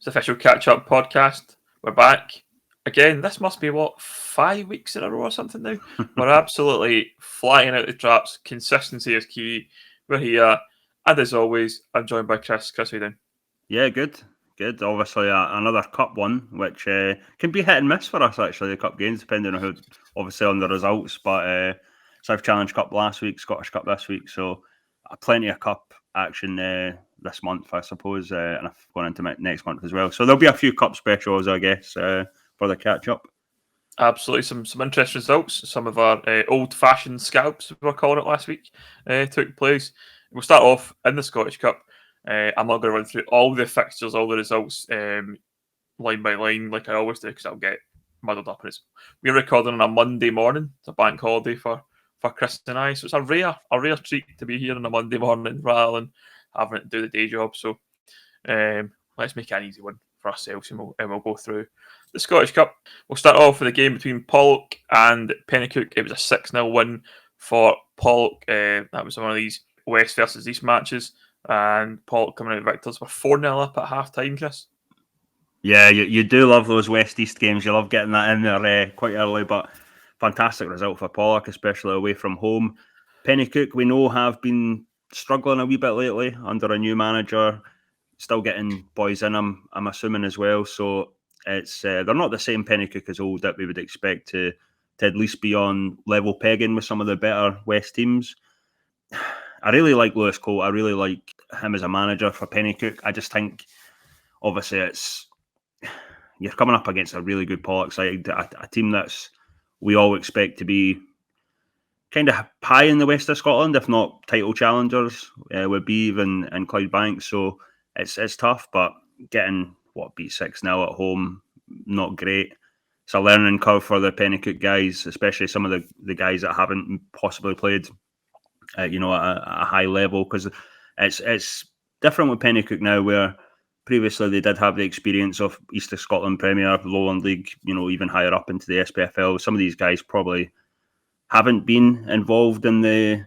the official catch-up podcast. We're back. Again, this must be, 5 weeks in a row or something now? We're absolutely flying out the traps. Consistency is key. We're here. And as always, I'm joined by Chris. Chris, how you doing? Yeah, good. Obviously, another cup one, which can be hit and miss for us, actually, the cup games, depending on obviously on the results. But South Challenge Cup last week, Scottish Cup this week. So plenty of cup action this month, I suppose, and I've gone into next month as well. So there'll be a few cup specials, I guess, for the catch-up. Absolutely, some interesting results. Some of our old-fashioned scalps, we were calling it last week, took place. We'll start off in the Scottish Cup. I'm not going to run through all the fixtures, all the results, line by line, like I always do, because I'll get muddled up. We're recording on a Monday morning. It's a bank holiday for Chris and I, so it's a rare treat to be here on a Monday morning rather than having to do the day job. So let's make an easy one for ourselves, and we'll go through the Scottish Cup. We'll start off with a game between Pollok and Penicuik. It was a 6-0 win for Pollok. That was one of these West versus East matches. And Pollok coming out victors. We're 4-0 up at half time, Chris. Yeah, you do love those West-East games. You love getting that in there quite early, but fantastic result for Pollok, especially away from home. Penicuik, we know, have been struggling a wee bit lately under a new manager, still getting boys in them, I'm assuming, as well. So it's they're not the same Penicuik as old that we would expect to at least be on level pegging with some of the better West teams. I really like Lewis Colt. I really like him as a manager for Penicuik. I just think, obviously, you're coming up against a really good Pollok side, a team that's we all expect to be kind of high in the west of Scotland, if not title challengers, would be even in Clydebank. So it's tough, but getting beat 6-0 at home, not great. It's a learning curve for the Penicuik guys, especially some of the guys that haven't possibly played at a high level, because it's different with Penicuik now, where previously they did have the experience of East of Scotland Premier, Lowland League, even higher up into the SPFL. Some of these guys probably haven't been involved in the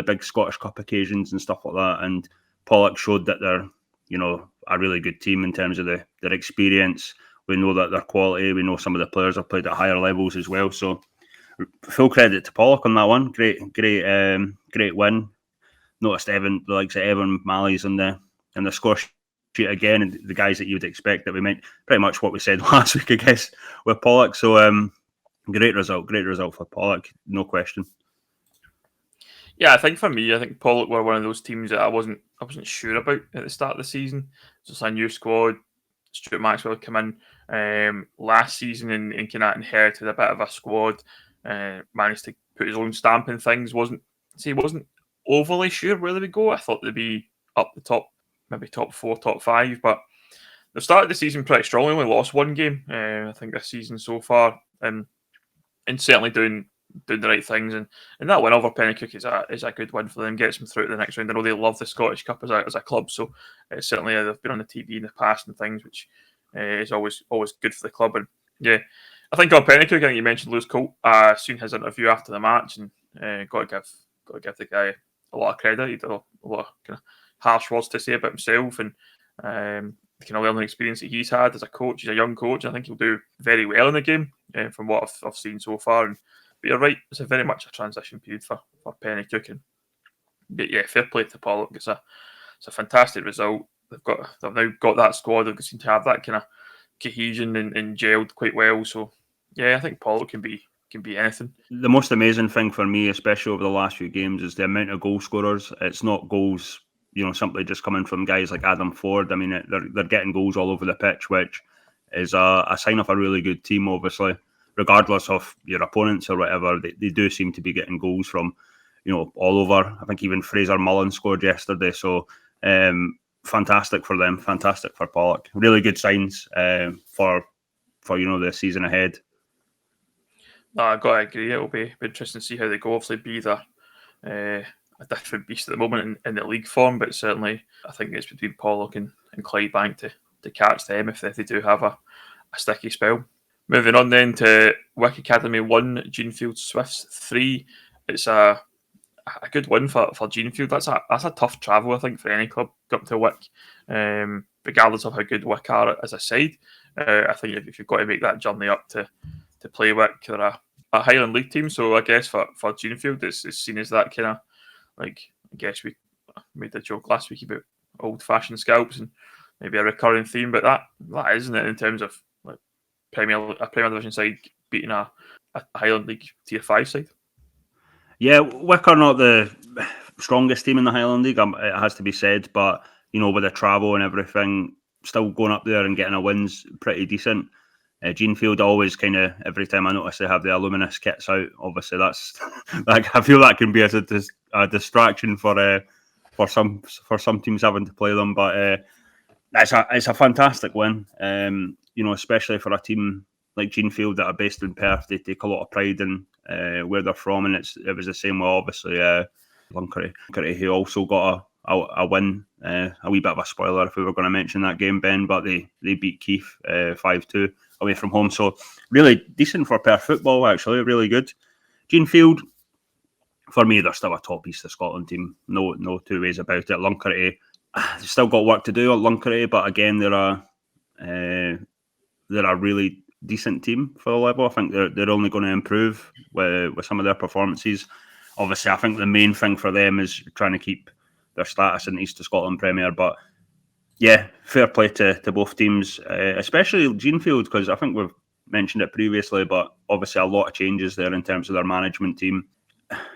big Scottish Cup occasions and stuff like that. And Pollok showed that they're a really good team in terms of their experience. We know that their quality. We know some of the players have played at higher levels as well. So full credit to Pollok on that one. Great win. Noticed the likes of Evan Malley's in the score sheet again, and the guys that you would expect that we meant pretty much what we said last week, I guess, with Pollok. So great result for Pollok, no question. Yeah, I think for me, Pollok were one of those teams that I wasn't sure about at the start of the season. Just a new squad. Stuart Maxwell had come in last season and kind of inherited a bit of a squad. Managed to put his own stamp in things. Wasn't overly sure where they would go. I thought they'd be up the top, maybe top 4, top 5, but they started the season pretty strongly. Only lost one game, I think, this season so far, and certainly doing the right things. And that win over Penicuik is a good win for them. Gets them through to the next round. I know they love the Scottish Cup as a club, so certainly they've been on the TV in the past and things, which is always good for the club. And yeah, I think on Penicuik, I think you mentioned Lewis Colt. Seen his interview after the match, and got to give the guy a lot of credit. He did a lot of kind of harsh words to say about himself, and the kind of learning experience that he's had as a coach. He's a young coach, and I think he'll do very well in the game from what I've seen so far. But you're right, it's very much a transition period for Penicuik. But yeah, fair play to Pollok. It's a fantastic result. They've now got that squad. They seem to have that kind of cohesion and gelled quite well. So yeah, I think Pollok can be anything. The most amazing thing for me, especially over the last few games, is the amount of goal scorers. It's not goals, simply just coming from guys like Adam Ford. I mean, they're getting goals all over the pitch, which is a sign of a really good team, obviously. Regardless of your opponents or whatever, they do seem to be getting goals from, all over. I think even Fraser Mullen scored yesterday. So fantastic for them, fantastic for Pollok. Really good signs for the season ahead. No, I've got to agree. It'll be interesting to see how they go. Obviously, be a different beast at the moment in the league form, but certainly I think it's between Pollok and Clydebank to catch them if they do have a sticky spell. Moving on then to Wick Academy 1, Jeanfield Swifts 3. It's a good win for Jeanfield. That's a tough travel, I think, for any club up to Wick. regardless of how good Wick are as a side. I think if you've got to make that journey up to play Wick, they're a Highland League team. So I guess for Jeanfield, it's seen as that kind of, like, I guess we made a joke last week about old-fashioned scalps and maybe a recurring theme, but that isn't it in terms of like a Premier Division side beating a Highland League Tier 5 side. Yeah, Wick are not the strongest team in the Highland League, it has to be said, but with the travel and everything, still going up there and getting a win's pretty decent. Jeanfield always kind of, every time I notice they have the Illuminous kits out, obviously that's like, I feel that can be a distraction for some teams having to play them, but it's a fantastic win. Especially for a team like Jeanfield that are based in Perth, they take a lot of pride in where they're from, and it was the same with obviously Luncarty, who also got a win. A wee bit of a spoiler if we were going to mention that game, Ben, but they beat Keith 5-2 away from home. So really decent for Perth football, actually, really good. Jeanfield, for me, they're still a top East of Scotland team. No two ways about it. Luncarty, they've still got work to do at Luncarty, but again, they're a really decent team for the level. I think they're only going to improve with some of their performances. Obviously, I think the main thing for them is trying to keep their status in the East of Scotland Premier. But yeah, fair play to both teams, especially Jeanfield, because I think we've mentioned it previously, but obviously a lot of changes there in terms of their management team.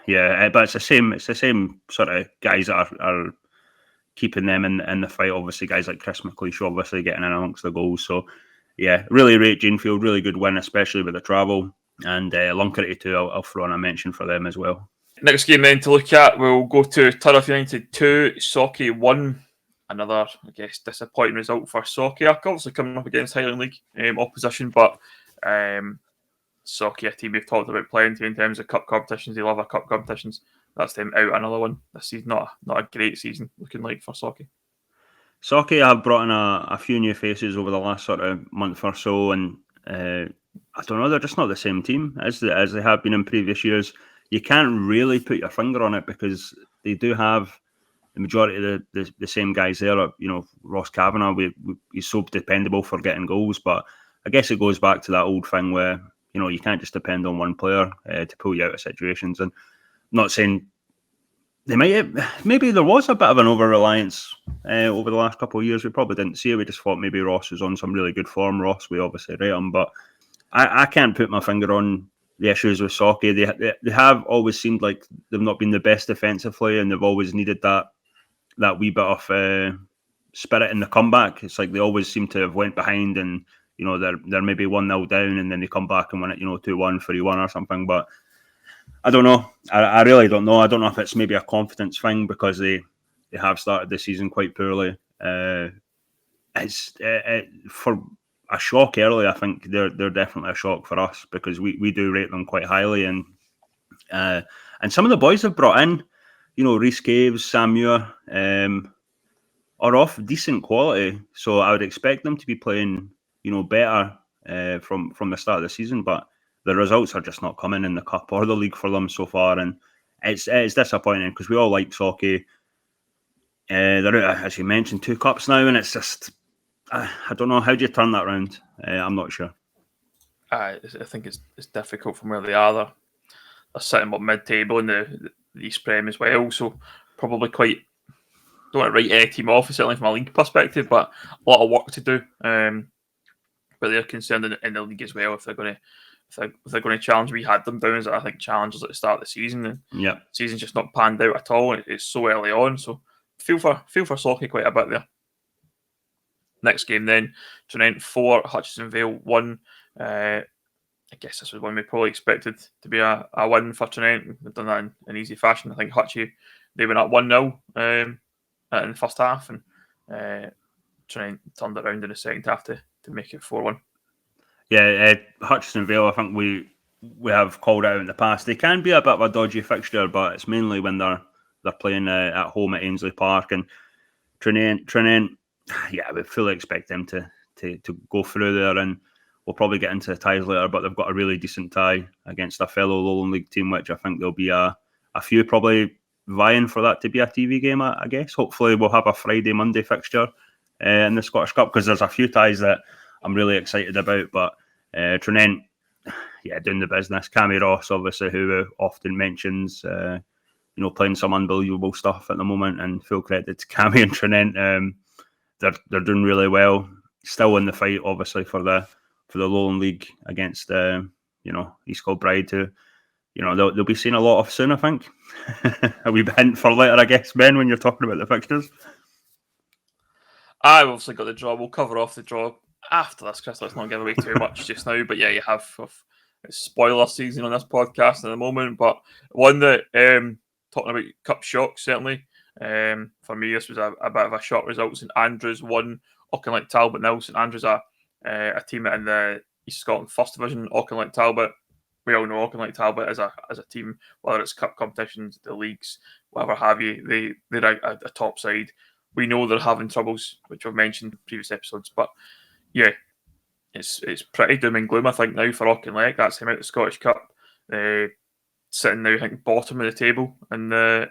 Yeah, but it's the same sort of guys that are keeping them in the fight. Obviously, guys like Chris McLeish obviously getting in amongst the goals. So yeah, really rate Jeanfield, really good win, especially with the travel. And Luncarty too, I'll throw in a mention for them as well. Next game then to look at, we'll go to Turriff United 2, Sauchie 1. Another, I guess, disappointing result for Sauchie. Obviously coming up against Highland League opposition, but Sauchie, a team we've talked about plenty in terms of cup competitions. They love our cup competitions. That's them out another one this season. Not a great season looking like for Sauchie. Sauchie have brought in a few new faces over the last sort of month or so, and I don't know, they're just not the same team as they have been in previous years. You can't really put your finger on it because they do have the majority of the same guys there. Ross Kavanagh, he's so dependable for getting goals, but I guess it goes back to that old thing where you can't just depend on one player to pull you out of situations. And I'm not saying maybe there was a bit of an over-reliance over the last couple of years. We probably didn't see it. We just thought maybe Ross was on some really good form. Ross, we obviously rate him, but I can't put my finger on the issues with Sauchie. They have always seemed like they've not been the best defensively, and they've always needed that wee bit of spirit in the comeback. It's like they always seem to have went behind and they're maybe 1-0 down and then they come back and win it 2-1, 3-1 or something. But I don't know. I really don't know. I don't know if it's maybe a confidence thing because they have started the season quite poorly. It's for a shock early. I think they're definitely a shock for us because we do rate them quite highly, and some of the boys have brought in, Rhys Caves, Sam Muir, are of decent quality. So I would expect them to be playing, better from the start of the season. But the results are just not coming in the cup or the league for them so far, and it's disappointing because we all like Sauchie. They're out, as you mentioned, 2 cups now, and it's just I don't know, how do you turn that around? I'm not sure. I think it's difficult from where they are. They're sitting up mid-table in the East Prem as well, so probably quite, don't want to write any team off, certainly from a league perspective, but a lot of work to do. But they're concerned in the league as well if they're going to challenge. We had them down as I think challengers at the start of the season, and the season's just not panned out at all. It's so early on, so feel for Sauchie quite a bit there. Next game then, Tranent 4, Hutchison Vale 1. I guess this was one we probably expected to be a win for Tranent. They've done that in easy fashion. I think Hutchie, they went up 1-0 in the first half, and Tranent turned it around in the second half to make it 4-1. Yeah, Hutchison Vale, I think we have called out in the past. They can be a bit of a dodgy fixture, but it's mainly when they're playing at home at Ainsley Park. And Tranent, yeah, we fully expect them to go through there, and we'll probably get into the ties later, but they've got a really decent tie against a fellow Lowland League team, which I think there'll be a few probably vying for that to be a TV game, I guess. Hopefully we'll have a Friday, Monday fixture in the Scottish Cup, because there's a few ties that I'm really excited about. But Tranent, doing the business. Cammy Ross, obviously, who often mentions, playing some unbelievable stuff at the moment, and full credit to Cammy and Tranent. They're doing really well. Still in the fight, obviously, for the Lowland League against East Kilbride, who they'll be seeing a lot of soon, I think. A wee hint for later, I guess, Ben, when you're talking about the fixtures. I've obviously got the draw. We'll cover off the draw after this, Chris. Let's not give away too much just now. But yeah, you have spoiler season on this podcast at the moment. But one that, talking about cup shocks, certainly, for me, this was a bit of a shock result. St Andrews won, Auchinleck Talbot nil. St Andrews are a team in the East Scotland First Division. Auchinleck Talbot, we all know Auchinleck Talbot as a team, whether it's cup competitions, the leagues, whatever have you, they're a top side. We know they're having troubles, which I've mentioned in previous episodes, but yeah, it's pretty doom and gloom, I think, now for Auchinleck. That's him out of the Scottish Cup, sitting now, I think, bottom of the table in the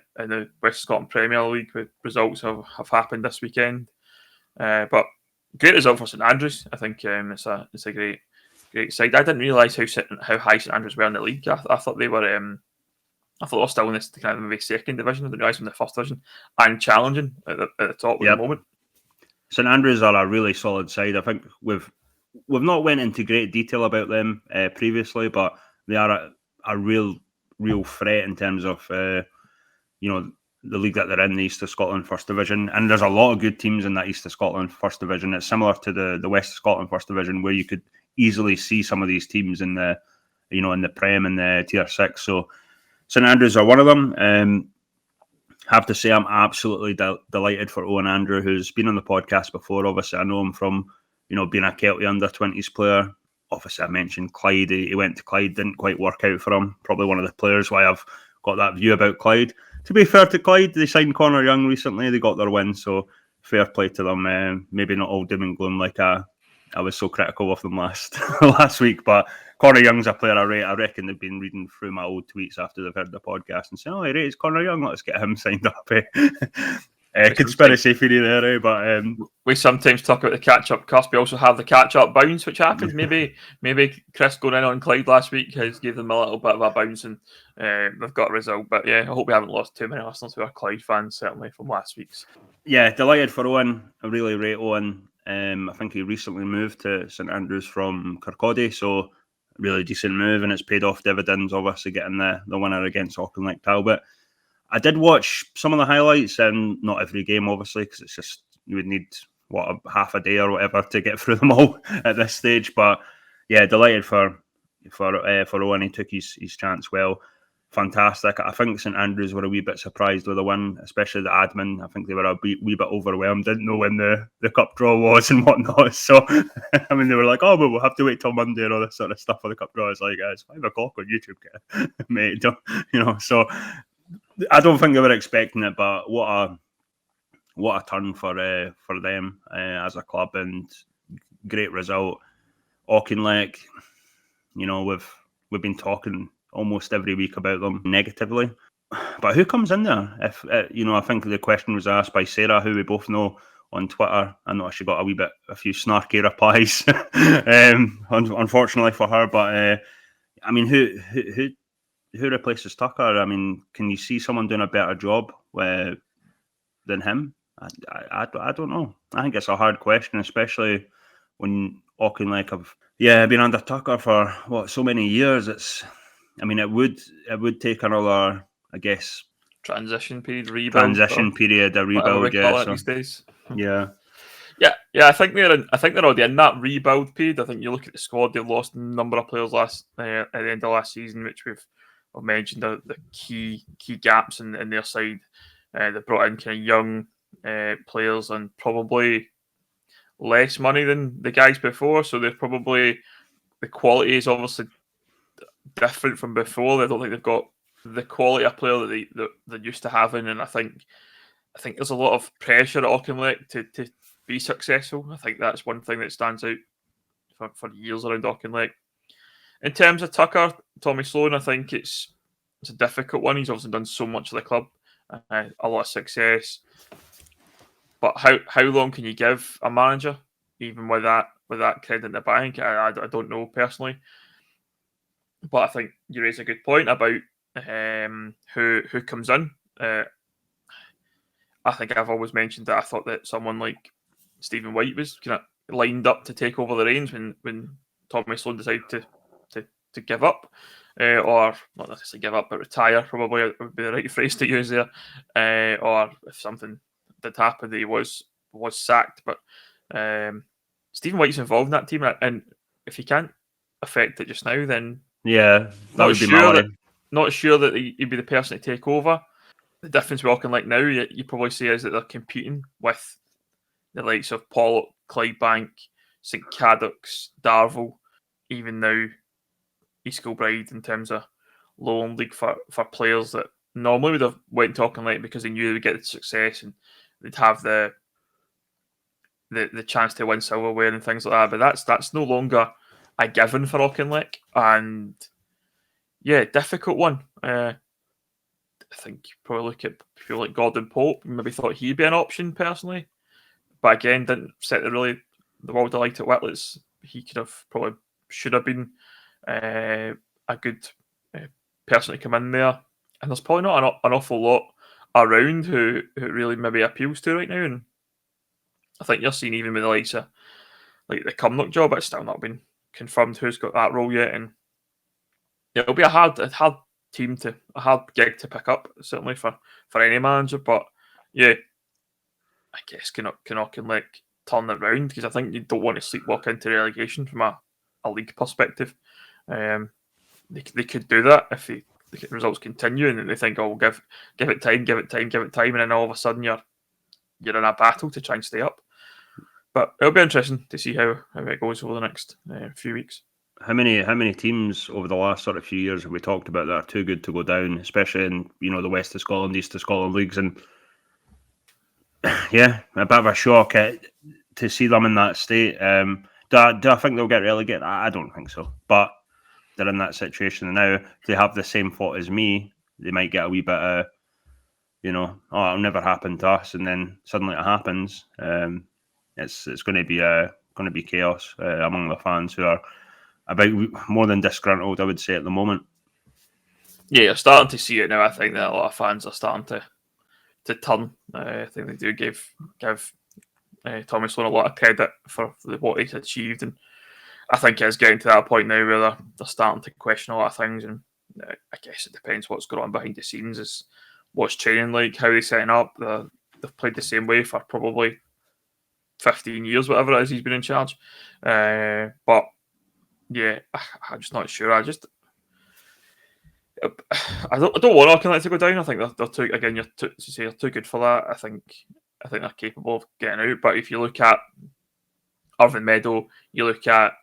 West Scotland Premier League. With results have happened this weekend, but great result for St Andrews. I think it's a great side. I didn't realise how high St Andrews were in the league. I thought they were. I thought they were still in this kind of maybe second division. I didn't realise from the first division and challenging at the top at the moment. St Andrews are a really solid side. I think we've not went into great detail about them previously, but they are a real threat in terms of the league that they're in, the East of Scotland First Division. And there's a lot of good teams in that East of Scotland First Division. It's similar to the West of Scotland First Division, where you could easily see some of these teams in the Prem and the Tier 6. So St Andrews are one of them. Have to say, I'm absolutely delighted for Owen Andrew, who's been on the podcast before. Obviously, I know him from being a Kelty under-20s player. Obviously, I mentioned Clyde. He went to Clyde, didn't quite work out for him. Probably one of the players why I've got that view about Clyde. To be fair to Clyde, they signed Connor Young recently. They got their win, so fair play to them. Maybe not all doom and gloom like I was so critical of them last week, but Connor Young's a player I rate. I reckon they've been reading through my old tweets after they've heard the podcast and saying, "Oh, he rates Connor Young. Let's get him signed up." Conspiracy theory there, but we sometimes talk about the catch-up cusp. We also have the catch-up bounce, which happens. Maybe Chris going in on Clyde last week has gave them a little bit of a bounce, and they've got a result. But yeah, I hope we haven't lost too many listeners who are Clyde fans, certainly from last week's. Yeah, delighted for Owen. I really rate Owen. I think he recently moved to St Andrews from Kirkcaldy, so really decent move, and it's paid off dividends, obviously getting the winner against Auchinleck Talbot. I did watch some of the highlights, and not every game, obviously, because it's just, you would need half a day or whatever to get through them all at this stage. But yeah, delighted for Owen. He took his chance well. Fantastic. I think St Andrews were a wee bit surprised with the win, especially the admin. I think they were a wee bit overwhelmed, didn't know when the cup draw was and whatnot. So, I mean, they were like, "Oh, but we'll have to wait till Monday," and all this sort of stuff for the cup draw. It's like, it's 5 o'clock on YouTube, mate. So I don't think they were expecting it, but what a turn for them as a club, and great result. Auchinleck, we've been talking almost every week about them negatively, but who comes in there? If I think the question was asked by Sarah, who we both know on Twitter. I know she got a few snarky replies, unfortunately for her. But I mean, who replaces Tucker? I mean, can you see someone doing a better job than him? I don't know. I think it's a hard question, especially when Auchinleck have been under Tucker for so many years. It would take another, I guess, transition period, rebuild. Transition period, a rebuild. These days. Yeah. Yeah. I think they're already in that rebuild period. I think you look at the squad; they've lost a number of players at the end of last season, which we've mentioned the key gaps in their side. They brought in kind of young players and probably less money than the guys before, so they're probably, the quality is obviously different from before. I don't think they've got the quality of player that they're used to having, and I think there's a lot of pressure at Auchinleck to be successful. I think that's one thing that stands out for years around Auchinleck. In terms of Tucker, Tommy Sloan, I think it's a difficult one. He's obviously done so much for the club, a lot of success, But how long can you give a manager, even with that credit in the bank? I don't know personally. But I think you raise a good point about who comes in. I think I've always mentioned that I thought that someone like Stephen White was kind of lined up to take over the reins when Tommy Sloan decided to give up, or not necessarily give up, but retire. Probably would be the right phrase to use there. Or if something did happen, that he was sacked. But Stephen White's involved in that team, and if he can't affect it just now, then that would be my worry. Not sure that he'd be the person to take over. The difference with Auchinleck now, you probably say, is that they're competing with the likes of Pollok, Clydebank, St Cadoc's, Darvel, even now East Kilbride, in terms of Lowland League for players that normally would have went to Auchinleck because they knew they would get the success and they'd have the chance to win silverware and things like that. But that's no longer a given for Auchinleck, and yeah, difficult one. I think you probably look at people like Gordon Pope, maybe thought he'd be an option personally, but again, didn't set the world of light at Whitlett's. He could have should have been a good person to come in there, and there's probably not an awful lot around who really maybe appeals to right now. And I think you're seeing even with the likes of like the Cumnock job, it's still not been confirmed who's got that role yet, and it'll be a hard gig to pick up, certainly for any manager. But yeah, I guess can Auchinleck turn it around, because I think you don't want to sleepwalk into relegation from a league perspective. They could do that if the results continue and they think, oh, we'll give it time, and then all of a sudden you're in a battle to try and stay up. But it'll be interesting to see how it goes over the next few weeks. How many teams over the last sort of few years have we talked about that are too good to go down, especially in the West of Scotland, East of Scotland leagues? And yeah, a bit of a shock to see them in that state. Do I think they'll get relegated? I don't think so. But they're in that situation now. If they have the same thought as me, they might get a wee bit of, oh, it'll never happen to us, and then suddenly it happens. It's going to be chaos among the fans who are about more than disgruntled, I would say, at the moment. Yeah, you're starting to see it now. I think that a lot of fans are starting to turn. I think they do give Tommy Sloan a lot of credit for what he's achieved, and I think it's getting to that point now where they're starting to question a lot of things. And I guess it depends what's going on behind the scenes, is what's training like, how they're setting up. They've played the same way for probably 15 years, whatever it is he's been in charge. But yeah, I'm just not sure. I don't want Auchinleck to go down. I think they're too, again, they're too good for that. I think they're capable of getting out. But if you look at Irvine Meadow, you look at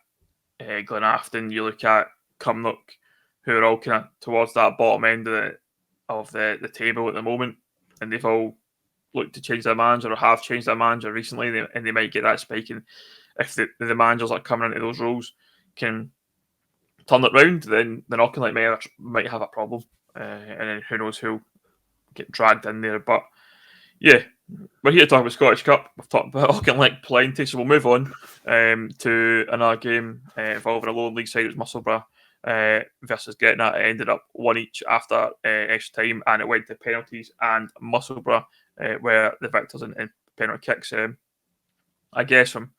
Glenafton, you look at Cumnock, who are all kind of towards that bottom end of the table at the moment, and they've all looked to change their manager or have changed their manager recently, and they might get that spike. And if the managers that are coming into those roles can turn it round, then Auchinleck might have a problem, and then who knows who'll get dragged in there. But yeah, we're here to talk about Scottish Cup. We've talked about Auchinleck plenty, so we'll move on to another game involving a Lowland League side. It was Musselburgh versus Gretna. It ended up 1 each after extra time, and it went to penalties, and Musselburgh were the victors in penalty kicks. I guess from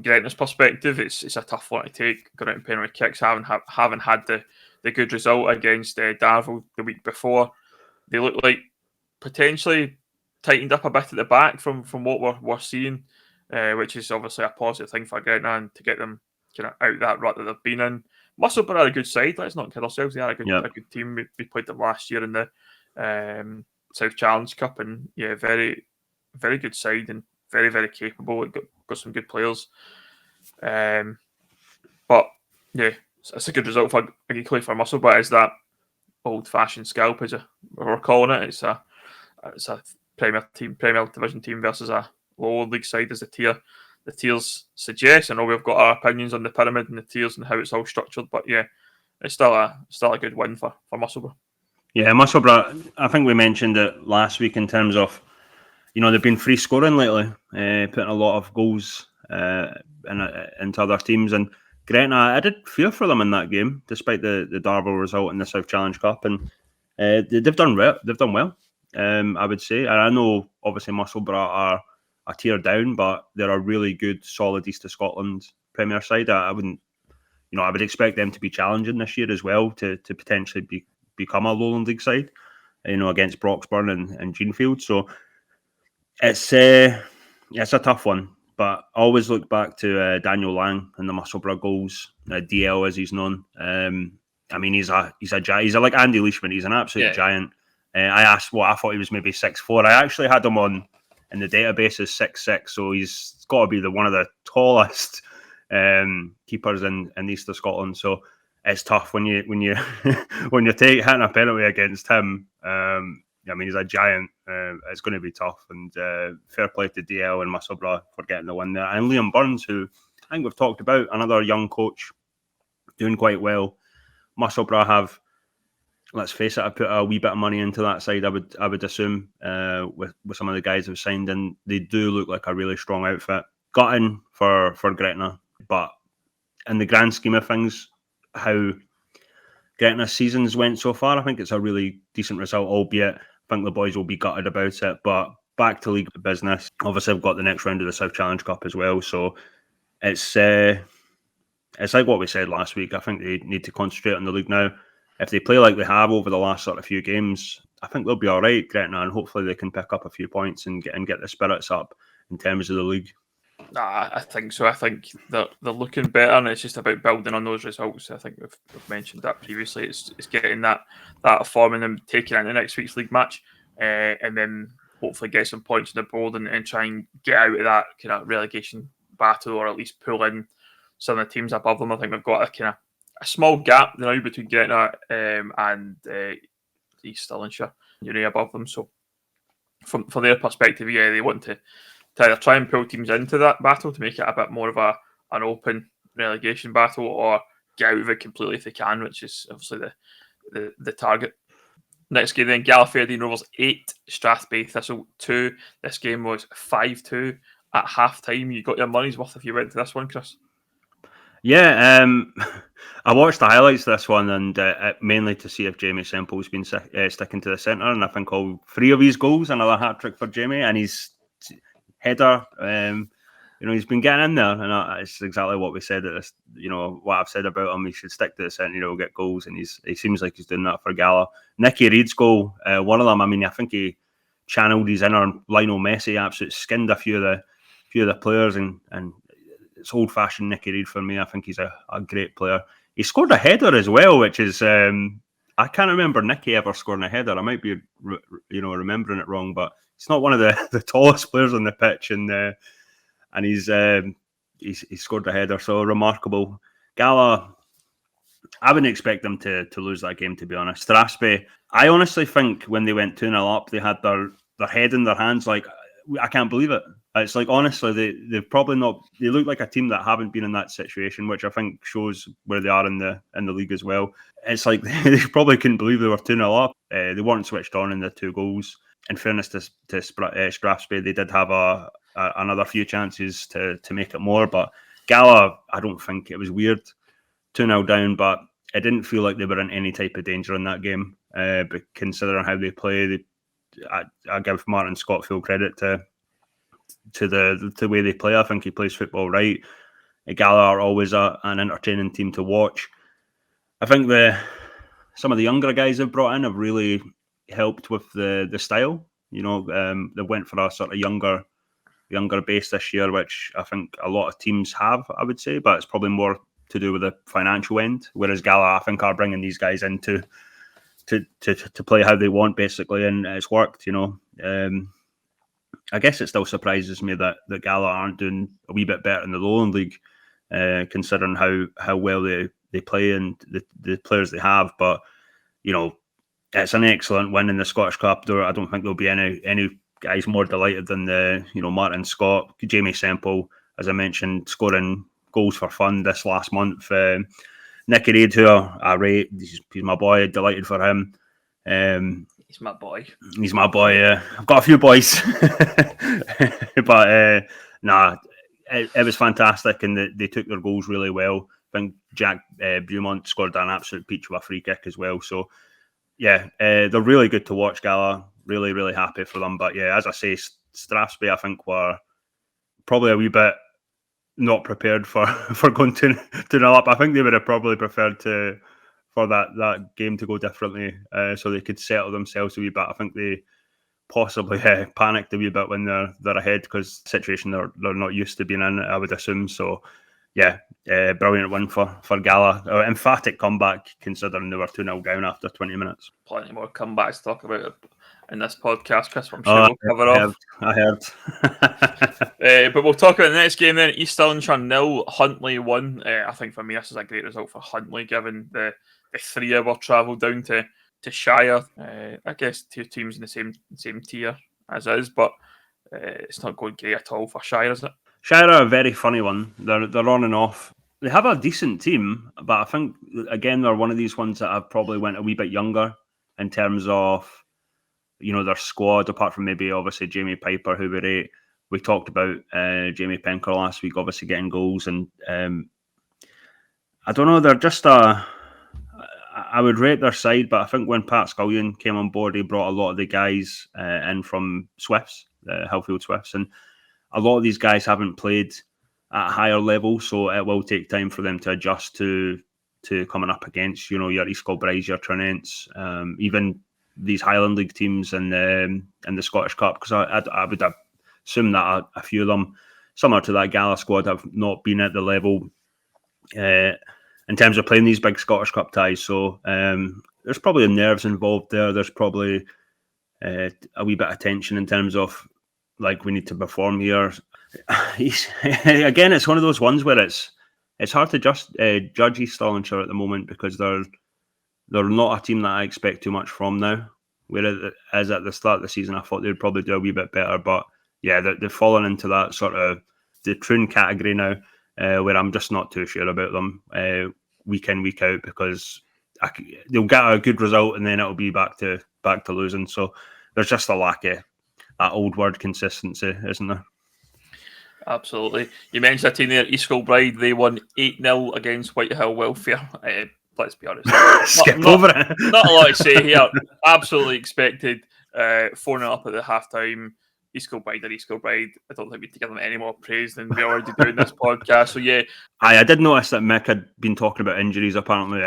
Gretna's perspective, it's a tough one to take, going out in penalty kicks, having had the good result against Darvel the week before. They look like potentially tightened up a bit at the back from what we're seeing, which is obviously a positive thing for Gretna, and to get them kind of out that rut that they've been in. Musselburgh are a good side, let's not kid ourselves. They are a good team. We played them last year in the South Challenge Cup, and yeah, very, very good side, and very, very capable. Got some good players. But yeah, it's a good result for Musselburgh. But it's that old-fashioned scalp, as we're calling it. It's a Premier Division team versus a lower league side, as the tiers suggest. I know we've got our opinions on the pyramid and the tiers and how it's all structured, but yeah, it's still a good win for Musselburgh. Yeah, Musselburgh, I think we mentioned it last week in terms of they've been free scoring lately, putting a lot of goals into other teams. And Gretna, I did fear for them in that game, despite the Darvel result in the South Challenge Cup, and they've done well. They've done well, I would say. And I know, obviously, Musselburgh are a tier down, but they're a really good, solid East of Scotland Premier side. I wouldn't, I would expect them to be challenging this year as well to potentially become a Lowland League side, against Broxburn and Jeanfield. So it's a tough one. But I always look back to Daniel Lang and the Musselburgh goals, DL as he's known. I mean, he's a giant. He's like Andy Leishman. He's an absolute giant. I asked I thought he was maybe 6'4". I actually had him on in the database as 6'6", so he's got to be one of the tallest keepers in the East of Scotland. So it's tough when you when you're hitting a penalty against him. I mean, he's a giant. It's going to be tough. And fair play to DL and Musselburgh for getting the win there. And Liam Burns, who I think we've talked about, another young coach, doing quite well. Musselburgh have, let's face it, I put a wee bit of money into that side, I would assume, with some of the guys who've signed in. They do look like a really strong outfit. Gutting for Gretna. But in the grand scheme of things, how Gretna's seasons went so far, I think it's a really decent result, albeit I think the boys will be gutted about it. But back to league business. Obviously, I've got the next round of the South Challenge Cup as well. So it's like what we said last week. I think they need to concentrate on the league now. If they play like they have over the last sort of few games, I think they'll be all right, Gretna, and hopefully they can pick up a few points and get the spirits up in terms of the league. I think so. I think they're looking better, and it's just about building on those results. I think we've mentioned that previously. It's getting that form and then taking it into next week's league match, and then hopefully get some points on the board and try and get out of that kind of relegation battle, or at least pull in some of the teams above them. I think we've got a kind of a small gap now between Gretna and East Stirlingshire, above them. So from their perspective, they want to either try and pull teams into that battle to make it a bit more of an open relegation battle, or get out of it completely if they can, which is obviously the target. Next game then, Gala Fairydean Rovers 8, Strathspey Thistle 2. This game was 5-2 at half time. You got your money's worth if you went to this one, Chris. Yeah, I watched the highlights of this one, and mainly to see if Jamie Semple's been sticking to the centre, and I think all 3 of his goals, another hat-trick for Jamie, and his header, he's been getting in there, and it's exactly what we said. What I've said about him. He should stick to the centre, get goals, and he seems like he's doing that for Gala. Nicky Reid's goal, one of them. I mean, I think he channeled his inner Lionel Messi, absolutely skinned a few of the players, and it's old-fashioned Nicky Reid for me. I think he's a great player. He scored a header as well, which is I can't remember Nicky ever scoring a header. I might be remembering it wrong, but he's not one of the tallest players on the pitch, and he's scored a header. So remarkable. Gala, I wouldn't expect them to lose that game, to be honest. Strathspey, I honestly think when they went 2-0 up, they had their head in their hands. Like, I can't believe it. It's like, honestly, they've probably not. They look like a team that haven't been in that situation, which I think shows where they are in the league as well. It's like they probably couldn't believe they were 2-0 up. They weren't switched on in the 2 goals. In fairness to Strathspey, they did have another few chances to make it more. But Gala, I don't think it was weird. 2-0 down, but it didn't feel like they were in any type of danger in that game. But considering how they play, I give Martin Scott full credit to the way they play. I think he plays football right. Gala are always an entertaining team to watch. I think some of the younger guys they've brought in have really helped with the style. They went for a sort of younger base this year, which I think a lot of teams have, I would say, but it's probably more to do with the financial end. Whereas Gala, I think, are bringing these guys in to play how they want, basically, and it's worked. I guess it still surprises me that Gala aren't doing a wee bit better in the Lowland League, considering how well they play and the players they have. But it's an excellent win in the Scottish Cup. I don't think there'll be any guys more delighted than Martin Scott, Jamie Semple, as I mentioned, scoring goals for fun this last month. Nicky Reid, who I rate, he's my boy. Delighted for him. He's my boy. He's my boy. I've got a few boys, but nah, it was fantastic, and they took their goals really well. I think Jack Beaumont scored an absolute peach with a free kick as well. So yeah, they're really good to watch. Gala, really, really happy for them. But yeah, as I say, Strathspey, I think, were probably a wee bit not prepared for going to nil up. I think they would have probably preferred for that game to go differently, so they could settle themselves a wee bit. I think they possibly panicked a wee bit when they're ahead, because the situation they're not used to being in, I would assume. So yeah, brilliant win for Gala. Emphatic comeback, considering they were 2-0 down after 20 minutes. Plenty more comebacks to talk about in this podcast, Chris. I'm sure we'll cover off. I heard. But we'll talk about the next game then. East Stirlingshire 0, Huntly 1. I think for me, this is a great result for Huntly, given the 3-hour travel down to Shire. I guess two teams in the same tier as is, but it's not going great at all for Shire, is it? Shire are a very funny one. They're on and off. They have a decent team, but I think, again, they're one of these ones that have probably went a wee bit younger in terms of, their squad, apart from maybe obviously Jamie Piper, who we rate. We talked about Jamie Penker last week, obviously getting goals, and I don't know, they're just I would rate their side, but I think when Pat Scullion came on board, he brought a lot of the guys in from Swifts, Hillfield Swifts, and a lot of these guys haven't played at a higher level, so it will take time for them to adjust to coming up against, your East Kilbride, your Tranents, even these Highland League teams in the Scottish Cup, because I would assume that a few of them, similar to that Gala squad, have not been at the level in terms of playing these big Scottish Cup ties. So there's probably nerves involved there. There's probably a wee bit of tension in terms of, like, we need to perform here. Again, it's one of those ones where it's hard to just judge East Stirlingshire at the moment, because they're not a team that I expect too much from now. Whereas at the start of the season, I thought they'd probably do a wee bit better. But yeah, they've fallen into that sort of the Troon category now, where I'm just not too sure about them week in, week out, because they'll get a good result and then it'll be back to losing. So there's just a lack of that old word consistency, isn't there? Absolutely. You mentioned a team there, East Kilbride. They won 8-0 against Whitehill Welfare. Let's be honest. Skip over it. Not a lot to say here. Absolutely expected. 4-0 up at the half-time. East Kilbride are East Kilbride. I don't think we need to give them any more praise than we already do in this podcast. So yeah. I did notice that Mick had been talking about injuries. Apparently,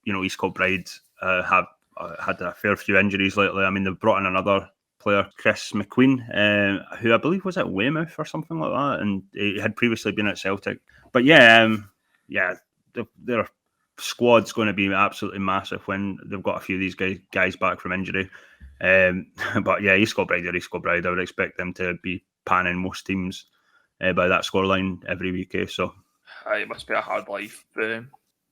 East Kilbride have had a fair few injuries lately. I mean, they've brought in another player, Chris McQueen, who I believe was at Weymouth or something like that, and he had previously been at Celtic. But yeah, their squad's going to be absolutely massive when they've got a few of these guys back from injury. But yeah, East Kilbride or East Kilbride, I would expect them to be panning most teams by that scoreline every week. So it must be a hard life.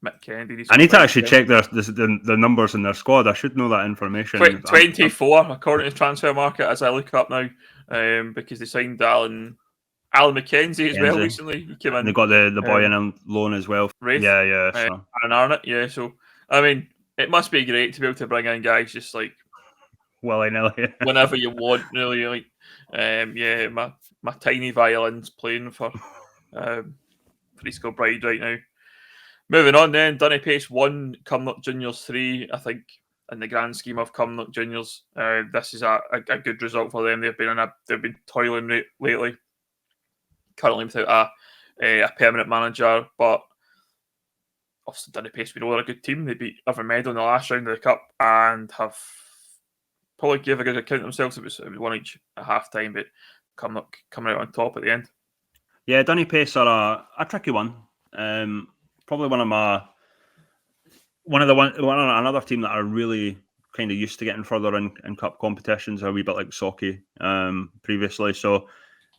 Mick Kennedy. I need to actually check the numbers in their squad. I should know that information. 24 according to Transfer Market as I look it up now, because they signed Alan McKenzie as well recently. He came in. And they got the boy in on loan as well. Wraith, yeah. Aaron Arnott, yeah. So I mean, it must be great to be able to bring in guys just like willy-nilly whenever you want, really. Like, my tiny violin's playing for East Kilbride right now. Moving on then, Dunipace 1, Cumnock Juniors 3. I think in the grand scheme of Cumnock Juniors, this is a good result for them. They've been toiling lately, currently without a permanent manager. But obviously Dunipace, we know they're a good team. They beat Evermeadow in the last round of the cup and have probably gave a good account of themselves. It was one each at half time, but Cumnock coming out on top at the end. Yeah, Dunipace are a tricky one. Probably another team that are really kind of used to getting further in cup competitions, a wee bit like Sauchie previously. So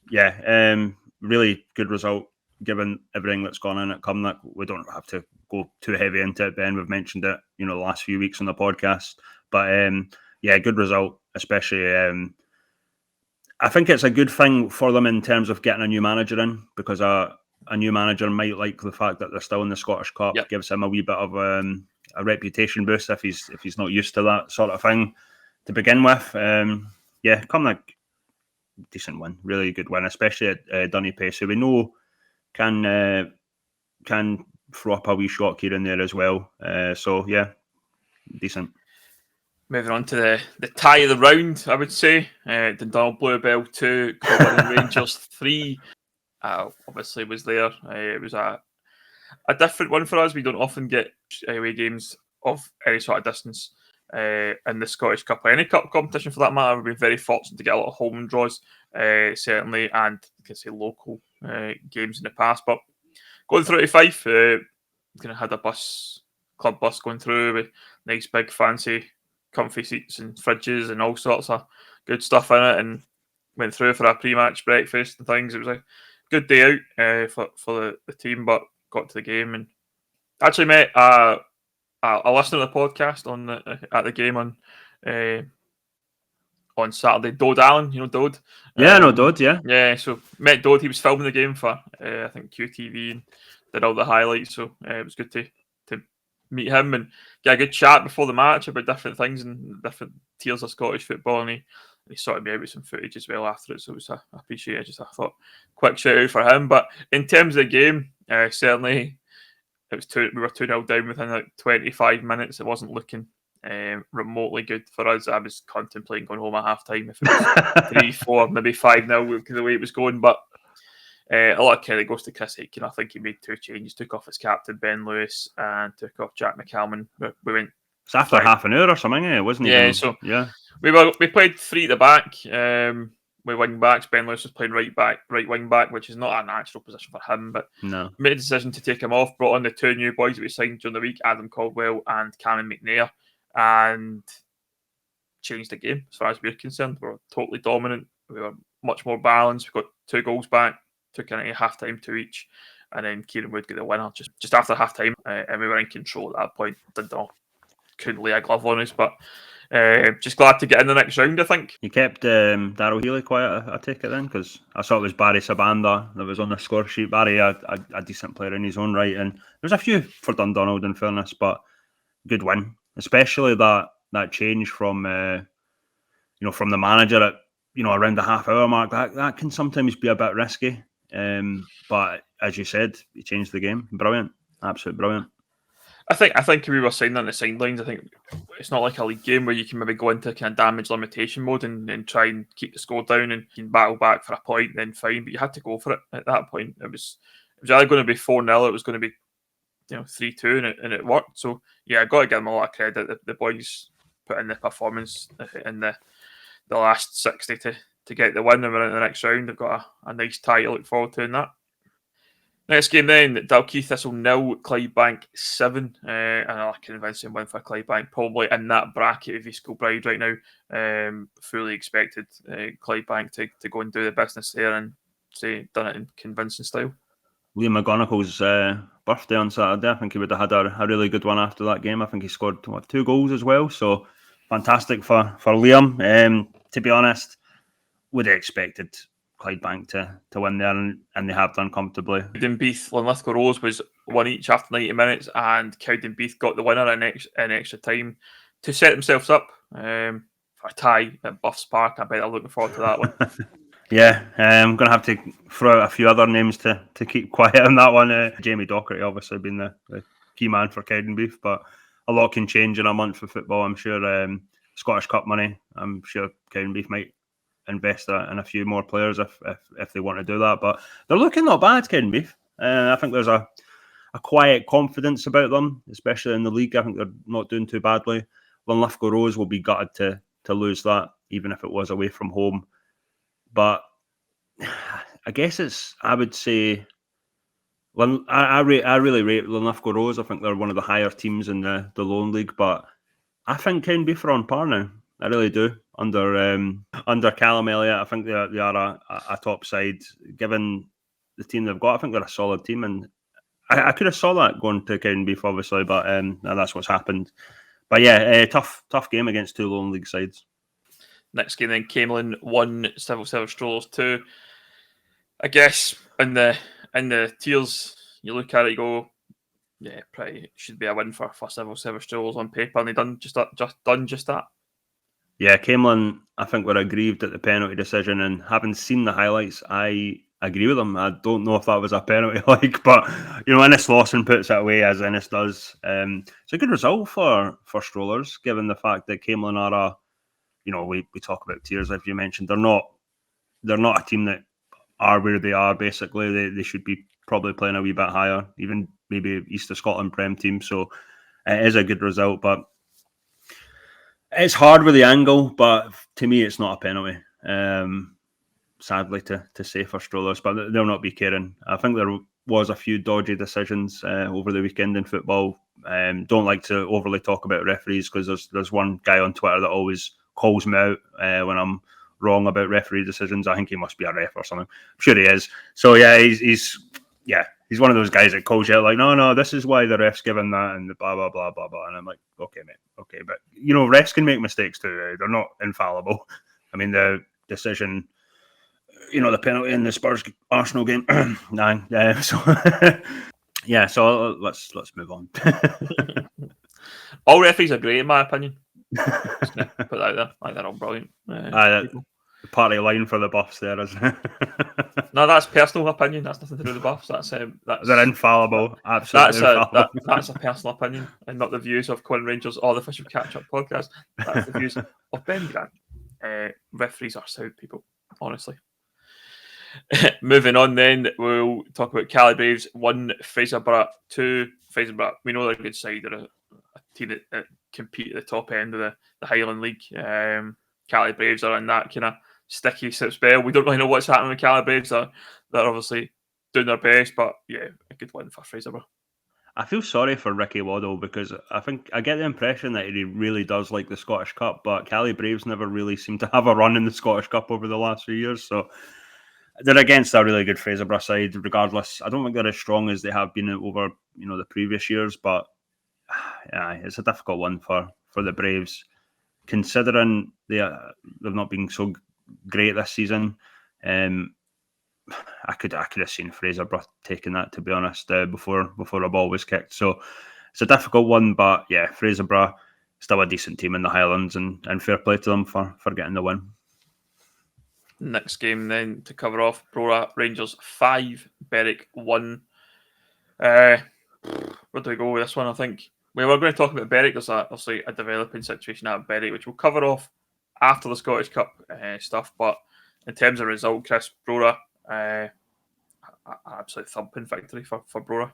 yeah, really good result given everything that's gone on at Cumnock. We don't have to go too heavy into it, Ben. We've mentioned it, the last few weeks on the podcast. But yeah, good result, especially. I think it's a good thing for them in terms of getting a new manager in, because a new manager might like the fact that they're still in the Scottish Cup. Yep. Gives him a wee bit of a reputation boost if he's not used to that sort of thing. to begin with. Cumnock, decent win, really good win, especially at Dunipace, who we know can throw up a wee shot here and there as well. Decent. Moving on to the tie of the round, I would say. Dundonald Bluebell 2, Kilwinning Rangers 3. Obviously was there. It was a different one for us. We don't often get away games of any sort of distance in the Scottish Cup or any cup competition for that matter. We've been very fortunate to get a lot of home draws, certainly, and you can say local games in the past. But going through to Fife, had a club bus going through with nice big fancy comfy seats and fridges and all sorts of good stuff in it, and went through for a pre-match breakfast and things. It was a good day out for the team, but got to the game and actually met a listener of the podcast at the game on Saturday. Dode Allen, you know Dode? Yeah, no, Dode, yeah. Yeah, so met Dode. He was filming the game for, I think, QTV and did all the highlights. So it was good to meet him and get a good chat before the match about different things and different tiers of Scottish football. And he sorted me out with some footage as well after it. So it was, I appreciate it. I thought, quick shout out for him. But in terms of the game, certainly we were 2-0 down within like 25 minutes. It wasn't looking remotely good for us. I was contemplating going home at half time if it was 3-4, maybe 5-0 the way it was going. But a lot of credit goes to Chris Aiken. I think he made 2 changes, took off his captain Ben Lewis and took off Jack McCalman. We went. It's after half an hour or something, wasn't it? Yeah, so we played 3 at the back. With wing backs, Ben Lewis was playing right wing back, which is not a natural position for him. But made a decision to take him off. Brought on the 2 new boys that we signed during the week, Adam Caldwell and Cameron McNair, and changed the game as far as we're concerned. We were totally dominant. We were much more balanced. We got 2 goals back. Took in at half time 2 each, and then Kieran Wood got the winner just after half time, and we were in control at that point. Couldn't lay a glove on us, but just glad to get in the next round, I think. You kept Darryl Healy quiet, I take it then, because I saw it was Barry Sabanda that was on the score sheet. Barry, a decent player in his own right, and there's a few for Dundonald in fairness, but good win, especially that change from from the manager at around the half hour mark. That can sometimes be a bit risky. But as you said, he changed the game. Brilliant, absolutely brilliant. I think we were saying that on the sidelines. I think it's not like a league game where you can maybe go into kind of damage limitation mode and try and keep the score down and you can battle back for a point, then fine. But you had to go for it at that point. It was either going to be 4-0, it was going to be 3-2, and it worked. So yeah, I got to give them a lot of credit. The boys put in the performance in the last 60 to get the win, and we're in the next round. They've got a nice tie to look forward to in that. Next game then, Dalkeith Thistle 0, Clydebank 7. Another convincing win for Clydebank, probably in that bracket of East Kilbride right now. Fully expected Clydebank to go and do the business there and done it in convincing style. Liam McGonagall's birthday on Saturday. I think he would have had a really good one after that game. I think he scored 2 goals as well. So fantastic for Liam. To be honest, would have expected Clydebank to win there, and they have done comfortably. Cowdenbeath, Linlithgow Rose was 1 each after 90 minutes, and Cowdenbeath got the winner in extra time to set themselves up for a tie at Buffs Park. I bet they're looking forward to that one. Yeah, I'm going to have to throw out a few other names to keep quiet on that one. Jamie Docherty obviously being the key man for Cowdenbeath, but a lot can change in a month of football. I'm sure Scottish Cup money, I'm sure Cowdenbeath might invest in a few more players if they want to do that. But they're looking not bad, Cowdenbeath. I think there's a quiet confidence about them, especially in the league. I think they're not doing too badly. Linlithgow Rose will be gutted to lose that, even if it was away from home. But I guess I would say, I really rate Linlithgow Rose. I think they're one of the higher teams in the Lone League, but I think Cowdenbeath are on par now. I really do. Under Callum Elliott, I think they are a top side. Given the team they've got, I think they're a solid team, and I could have saw that going to Cowdenbeath, obviously, but that's what's happened. But yeah, tough game against 2 Lone League sides. Next game then, Camelin 1, Civil Strollers 2. I guess in the tiers, you look at it, you go, yeah, probably should be a win for Civil Strollers on paper, and they done just that. Yeah, Camelin, I think, were aggrieved at the penalty decision, and having seen the highlights, I agree with them. I don't know if that was a penalty, but Innes Lawson puts it away as Innes does. It's a good result for Strollers, given the fact that Camelin are we talk about tiers, as you mentioned. They're not a team that are where they are. Basically, they should be probably playing a wee bit higher, even maybe East of Scotland Prem team. So it is a good result, but it's hard with the angle. But to me, it's not a penalty. Sadly, to say for Strollers, but they'll not be caring. I think there was a few dodgy decisions over the weekend in football. Don't like to overly talk about referees because there's one guy on Twitter that always calls me out when I'm wrong about referee decisions. I think he must be a ref or something. I'm sure he is. So yeah, he's one of those guys that calls you out like, no, this is why the ref's given that and blah blah blah blah blah. And I'm like, okay, mate, okay, but refs can make mistakes too. They're not infallible. I mean, the decision, the penalty in the Spurs Arsenal game. So let's move on. All referees are great in my opinion. Just put that out there. I think they're all brilliant. Party line for the Buffs there, isn't it? No, that's personal opinion. That's nothing to do with the Buffs. That's they're infallible. Absolutely infallible. That's a personal opinion, and not the views of Kilwinning Rangers or the Official Catch Up podcast. That's the views of Ben Grant. Referees are sound people, honestly. Moving on, then we'll talk about Cowdenbeath 1, Fraserburgh 2. Fraserburgh, we know they're a good side. They're a team that compete at the top end of the Highland League. Cowdenbeath are in that kind of sticky spell. We don't really know what's happening with Cowdenbeath. They're obviously doing their best, but yeah, a good win for Fraserburgh. I feel sorry for Ricky Waddle because I think I get the impression that he really does like the Scottish Cup, but Cali Braves never really seem to have a run in the Scottish Cup over the last few years. So they're against a really good Fraserburgh side, regardless. I don't think they're as strong as they have been over the previous years, but yeah, it's a difficult one for the Braves, considering they've not been so great this season. I could have seen Fraserburgh taking that, to be honest, before a ball was kicked. So it's a difficult one, but yeah, Fraserburgh still a decent team in the Highlands, and fair play to them for getting the win. Next game then to cover off, Berwick Rangers 5, Berwick 1. Where do we go with this one? I think we're going to talk about Berwick. There's obviously a developing situation at Berwick, which we'll cover off after the Scottish Cup stuff. But in terms of result, Chris, Berwick, absolute thumping victory for Berwick.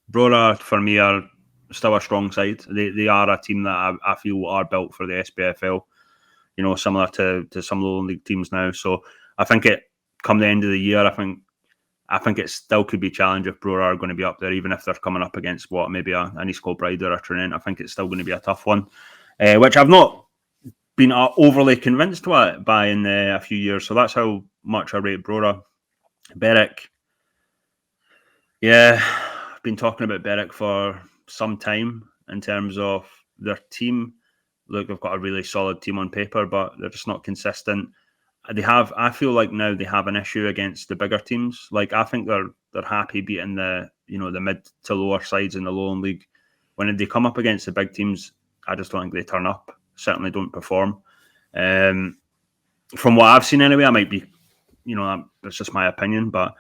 Berwick, for me, are still a strong side. They are a team that I feel are built for the SPFL. Similar to some Lowland League teams now. So I think come the end of the year, I think it still could be challenged if Berwick are going to be up there, even if they're coming up against maybe an East Kilbride or a Tranent. I think it's still going to be a tough one, which I've not been overly convinced by in a few years. So that's how much I rate Berwick. Berwick, yeah, I've been talking about Berwick for some time in terms of their team. Look, they've got a really solid team on paper, but they're just not consistent. I feel like now they have an issue against the bigger teams. Like, I think they're happy beating the mid to lower sides in the Lowland League. When they come up against the big teams, I just don't think they turn up. Certainly don't perform. From what I've seen anyway, I might be, that's just my opinion, but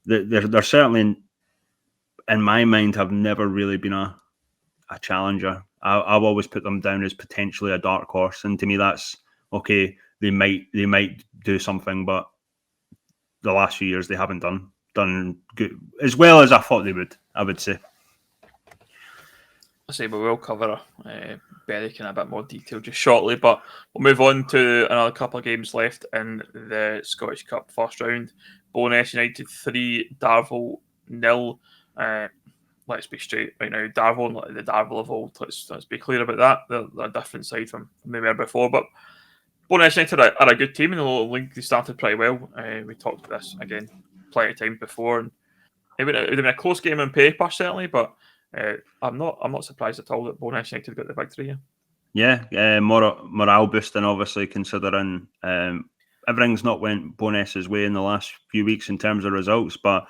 they're certainly, in my mind, have never really been a challenger. I've always put them down as potentially a dark horse, and to me, that's okay. They might do something, but the last few years they haven't done good as well as I thought they would. I would say. I say we will cover Berwick in a bit more detail just shortly, but we'll move on to another couple of games left in the Scottish Cup first round. Bo'ness United 3, Darvel 0. Let's be straight right now. Darvel, the Darvel of old. Let's be clear about that. They're a different side from they were before. But Bo'ness United are a good team in the Lowland League. They started pretty well. We talked about this again plenty of times before, and it would have been a close game on paper certainly. But I'm not surprised at all that Bo'ness United got the victory here. Yeah, morale boosting, obviously, considering everything's not went Bo'ness's way in the last few weeks in terms of results, but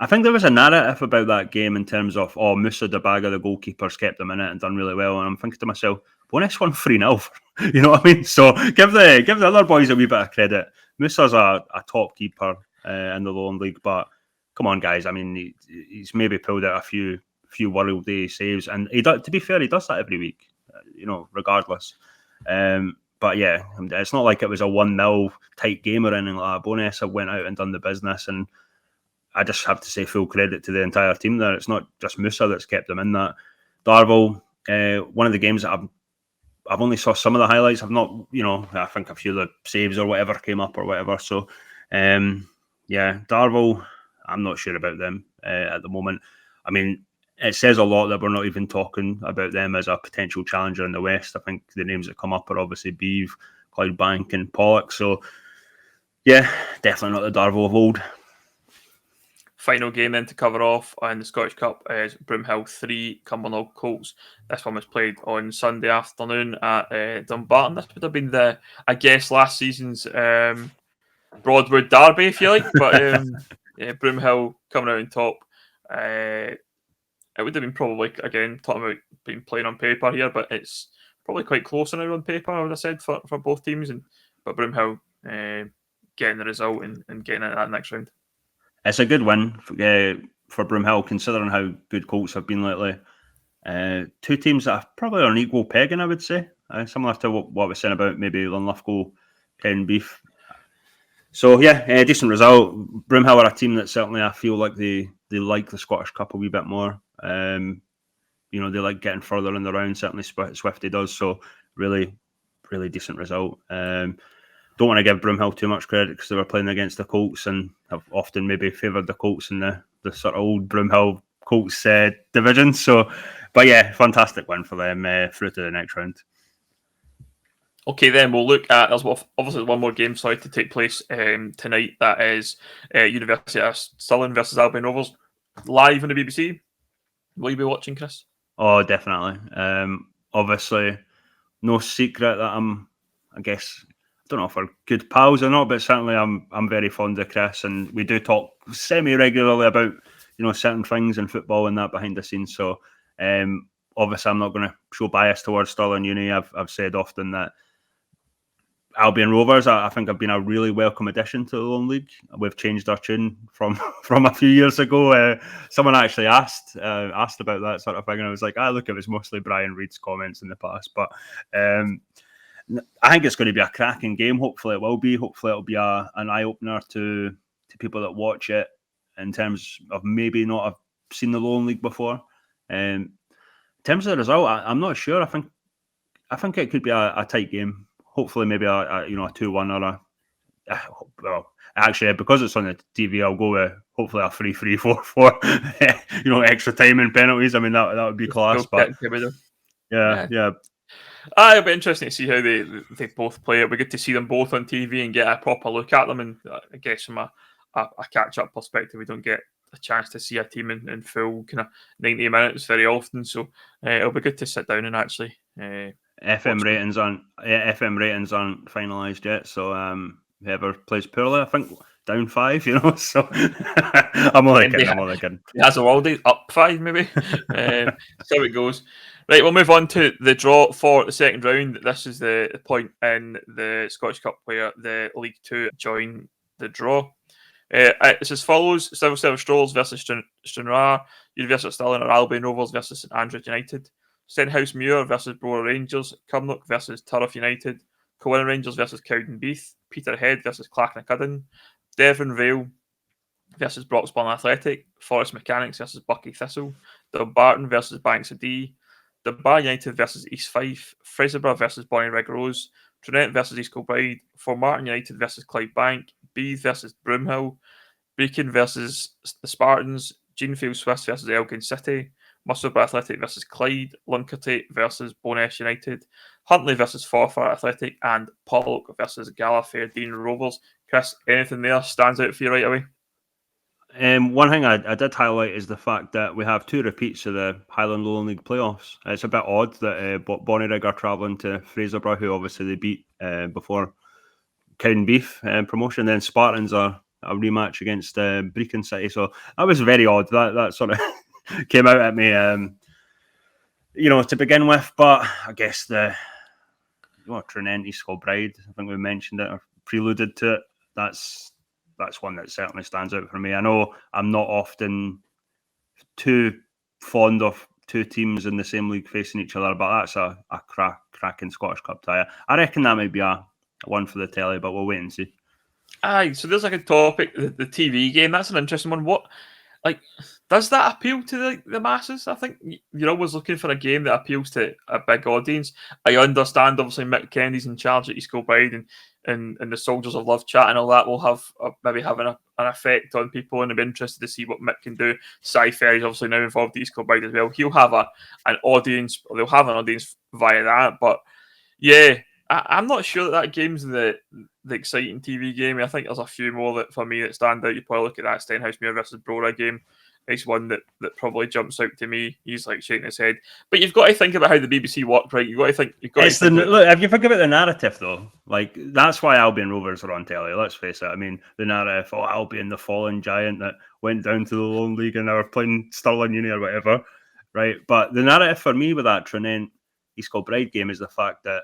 I think there was a narrative about that game in terms of, Musa Dabaga, the goalkeepers, kept them in it and done really well. And I'm thinking to myself, Bonus won 3-0. You know what I mean? So give the other boys a wee bit of credit. Musa's a top keeper in the Lowland League, but come on, guys. I mean, he's maybe pulled out a few World Day saves, and to be fair, he does that every week. Regardless. But yeah, it's not like it was a 1-0 tight game or anything like that. Bonus went out and done the business, and I just have to say full credit to the entire team there. It's not just Musa that's kept them in that. Darvel, one of the games that I've only saw some of the highlights. I've not, I think a few of the saves or whatever came up or whatever. So, Darvel, I'm not sure about them at the moment. I mean, it says a lot that we're not even talking about them as a potential challenger in the West. I think the names that come up are obviously Beeve, Clydebank and Pollok. So, yeah, definitely not the Darvel of old. Final game then to cover off in the Scottish Cup is Broomhill 3, Cumnock Colts. This one was played on Sunday afternoon at Dumbarton. This would have been last season's Broadwood derby, if you like. But Broomhill coming out on top. It would have been probably, again, talking about being playing on paper here, but it's probably quite close now on paper, I would have said, for both teams. But Broomhill getting the result and getting into that next round. It's a good win for Broomhill, considering how good Colts have been lately. Two teams that are probably on equal pegging, I would say. Similar to what we're saying about maybe Luncarty, Cowdenbeath. So, yeah, decent result. Broomhill are a team that certainly I feel like they like the Scottish Cup a wee bit more. They like getting further in the round. Certainly Swifty does. So, really, really decent result. Don't want to give Broomhill too much credit because they were playing against the Colts and have often maybe favoured the Colts in the sort of old Broomhill Colts division. So, but yeah, fantastic win for them through to the next round. Okay, then we'll look at, there's obviously one more game to take place tonight. That is University of Stirling versus Albion Rovers, live on the BBC. Will you be watching, Chris? Oh, definitely. Obviously, no secret that I don't know if we're good pals or not, but certainly I'm very fond of Chris, and we do talk semi-regularly about certain things in football and that behind the scenes. So obviously I'm not going to show bias towards Stirling Uni. I've said often that Albion Rovers, I think, have been a really welcome addition to the Lowland League. We've changed our tune from a few years ago. Someone actually asked about that sort of thing, and I was like, look, it was mostly Brian Reid's comments in the past, but I think it's going to be a cracking game. Hopefully it will be. Hopefully it'll be an eye-opener to people that watch it in terms of maybe not have seen the Lowland League before. In terms of the result, I'm not sure. I think it could be a tight game. Hopefully maybe a 2-1 or actually, because it's on the TV, I'll go with hopefully a 3-3, 4-4. Extra time and penalties. I mean, that would be class. But yeah. It'll be interesting to see how they both play. It'll be good to see them both on TV and get a proper look at them. And I guess from a catch-up perspective, we don't get a chance to see a team in full kind of 90 minutes very often. So it'll be good to sit down and actually. FM ratings aren't finalised yet. So whoever plays poorly, I think down 5. So I'm only kidding. As a worldie, up 5 maybe. So it goes. Right, we'll move on to the draw for the second round. This is the point in the Scottish Cup where the League 2 join the draw. It's as follows: Civil Service Strolls versus Stranraer, University of Stirling or Albion Rovers versus St Andrews United, Stenhouse Muir versus Berwick Rangers, Cumnock versus Turriff United, Kilwinning Rangers versus Cowdenbeath, Peterhead versus Clackaghden, Devon Vale versus Broxburn Athletic, Forest Mechanics versus Buckie Thistle, Dumbarton versus Banks of Dee, Dunbar United versus East Fife, Fraserburgh versus Bonnyrigg Rose, Tranent versus East Kilbride, Formartine United versus Clydebank, Beith versus Broomhill, Brecon versus the Spartans, Jeanfield Swifts versus Elgin City, Musselburgh Athletic versus Clyde, Luncarty versus Boness United, Huntly versus Forfar Athletic, and Pollok versus Gala Fairydean Rovers. Chris, anything there stands out for you right away? One thing I did highlight is the fact that we have 2 repeats of the Highland Lowland League playoffs. It's a bit odd that Bonnyrigg are travelling to Fraserburgh, who obviously they beat before Cowdenbeath promotion. Then Spartans are a rematch against Brecon City. So that was very odd. That sort of came out at me, to begin with. But I guess Tranent, Kilbride, I think we mentioned it or preluded to it. That's one that certainly stands out for me. I know I'm not often too fond of two teams in the same league facing each other, but that's a cracking Scottish Cup tie. I reckon that might be a one for the telly, but we'll wait and see. Aye, so there's like a topic, the TV game. That's an interesting one. What, does that appeal to the masses? I think you're always looking for a game that appeals to a big audience. I understand, obviously, Mick Kennedy's in charge at East Kilbride, and the Soldiers of Love chat and all that will have maybe having an effect on people, and I'm interested to see what Mick can do. Cy Ferry's obviously now involved at East Kilbride as well. He'll have an audience, or they'll have an audience via that. But yeah, I'm not sure that game's the exciting TV game. I think there's a few more that for me that stand out. You probably look at that Stenhousemuir versus Brora game. It's one that probably jumps out to me. He's like shaking his head. But you've got to think about how the BBC work, right? You've got to think. Look, if you think about the narrative, though, like that's why Albion Rovers are on telly. Let's face it. I mean, the narrative, Albion, the fallen giant that went down to the Lone League and are playing Stirling Uni or whatever, right? But the narrative for me with that Tranent East Kilbride game is the fact that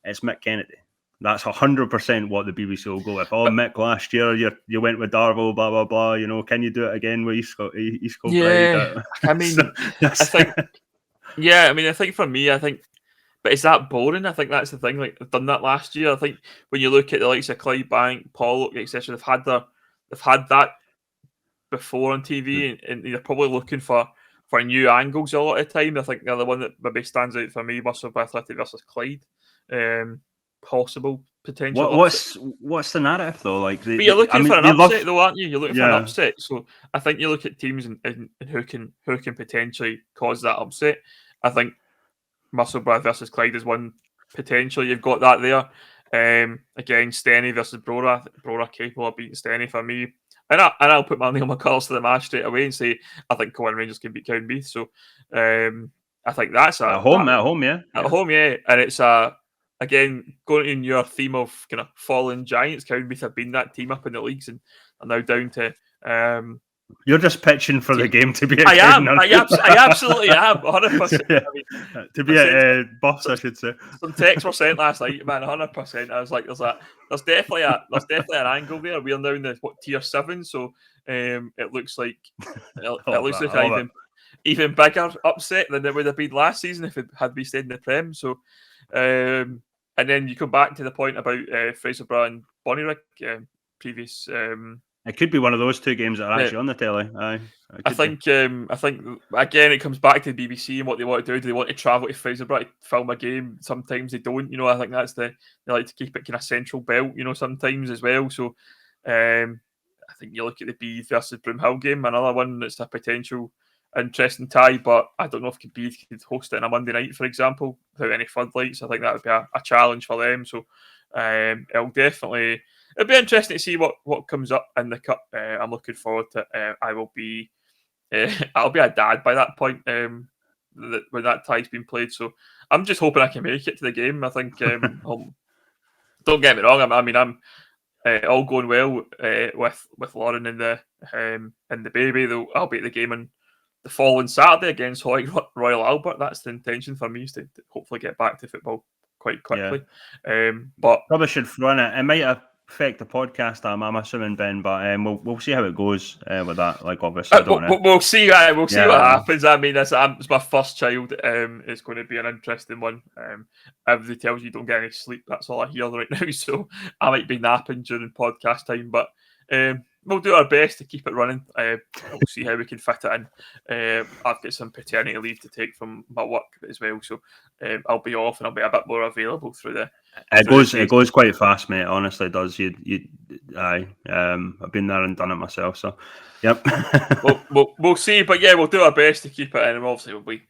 it's Mick Kennedy. That's 100% what the BBC will go with. Mick, last year you went with Darvel, blah blah blah. Can you do it again with East Kilbride? Yeah, I mean, I think for me, but is that boring? I think that's the thing. Like they've done that last year. I think when you look at the likes of Clydebank, Pollok, etc., they've had that before on TV, and they're probably looking for new angles a lot of the time. I think the other one that maybe stands out for me, Musselburgh Athletic versus Clyde. Possible potential. What's the narrative though? Like, but you're looking for an upset, though, aren't you? You're looking for an upset. So I think you look at teams and who can potentially cause that upset. I think Musselburgh versus Clyde is one potentially. You've got that there. Again, Steny versus Brora. Brora capable of beating Steny for me. And I'll put my name on my colours to the match straight away and say I think Kilwinning Rangers can beat Cowdenbeath. So I think that's at home, yeah. At home, yeah. And it's again, going in your theme of kind of fallen giants, Cowdenbeath have been that team up in the leagues and are now down to. You're just pitching for the game to be. I absolutely am. 100%. To be at Buffs, I should say. Some texts were sent last night, man. 100%. I was like, there's definitely an angle there. We're now in the tier 7, so it looks like an even bigger upset than it would have been last season if it had been stayed in the Prem. So. And then you come back to the point about Fraserburgh and Bonnyrigg, previous. It could be one of those two games that are actually on the telly. I think again it comes back to the BBC and what they want to do. Do they want to travel to Fraserburgh to film a game? Sometimes they don't. I think that's they like to keep it kind of central belt. Sometimes as well. So I think you look at the Beath versus Broomhill game, another one that's a potential interesting tie, but I don't know if Beath could host it on a Monday night, for example, without any floodlights. I think that would be a challenge for them. So it'll be interesting to see what comes up in the cup. I'm looking forward to it. I'll be a dad by that point when that tie's been played. So I'm just hoping I can make it to the game. I think don't get me wrong. I'm all going well with Lauren and the baby. I'll be at the game on the following Saturday against Royal Albert. That's the intention for me, is to hopefully get back to football quite quickly. Yeah. But probably should run it. It might affect the podcast. I'm assuming, Ben, but we'll see how it goes with that. Like, obviously, we'll see. We'll see what happens. I mean, it's my first child. It's going to be an interesting one. Everybody tells you don't get any sleep. That's all I hear right now. So I might be napping during podcast time, but. We'll do our best to keep it running. We'll see how we can fit it in. I've got some paternity leave to take from my work as well, so I'll be off and I'll be a bit more available through the. It goes quite fast, mate. It honestly does. I've been there and done it myself. So, yep. we'll see, but yeah, we'll do our best to keep it in. And obviously, we'll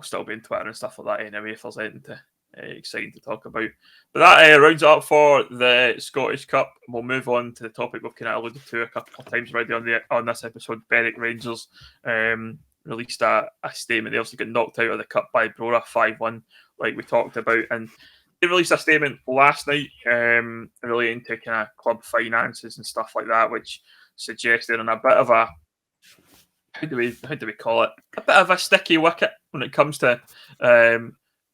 still be in Twitter and stuff like that anyway. If there's anything exciting to talk about. But that rounds it up for the Scottish Cup. We'll move on to the topic we've kind of alluded to a couple of times already on this episode. Berwick Rangers released a statement. They also got knocked out of the cup by Brora 5-1, like we talked about. And they released a statement last night relating to kind of club finances and stuff like that, which suggested on a bit of a how do we call it? A bit of a sticky wicket when it comes to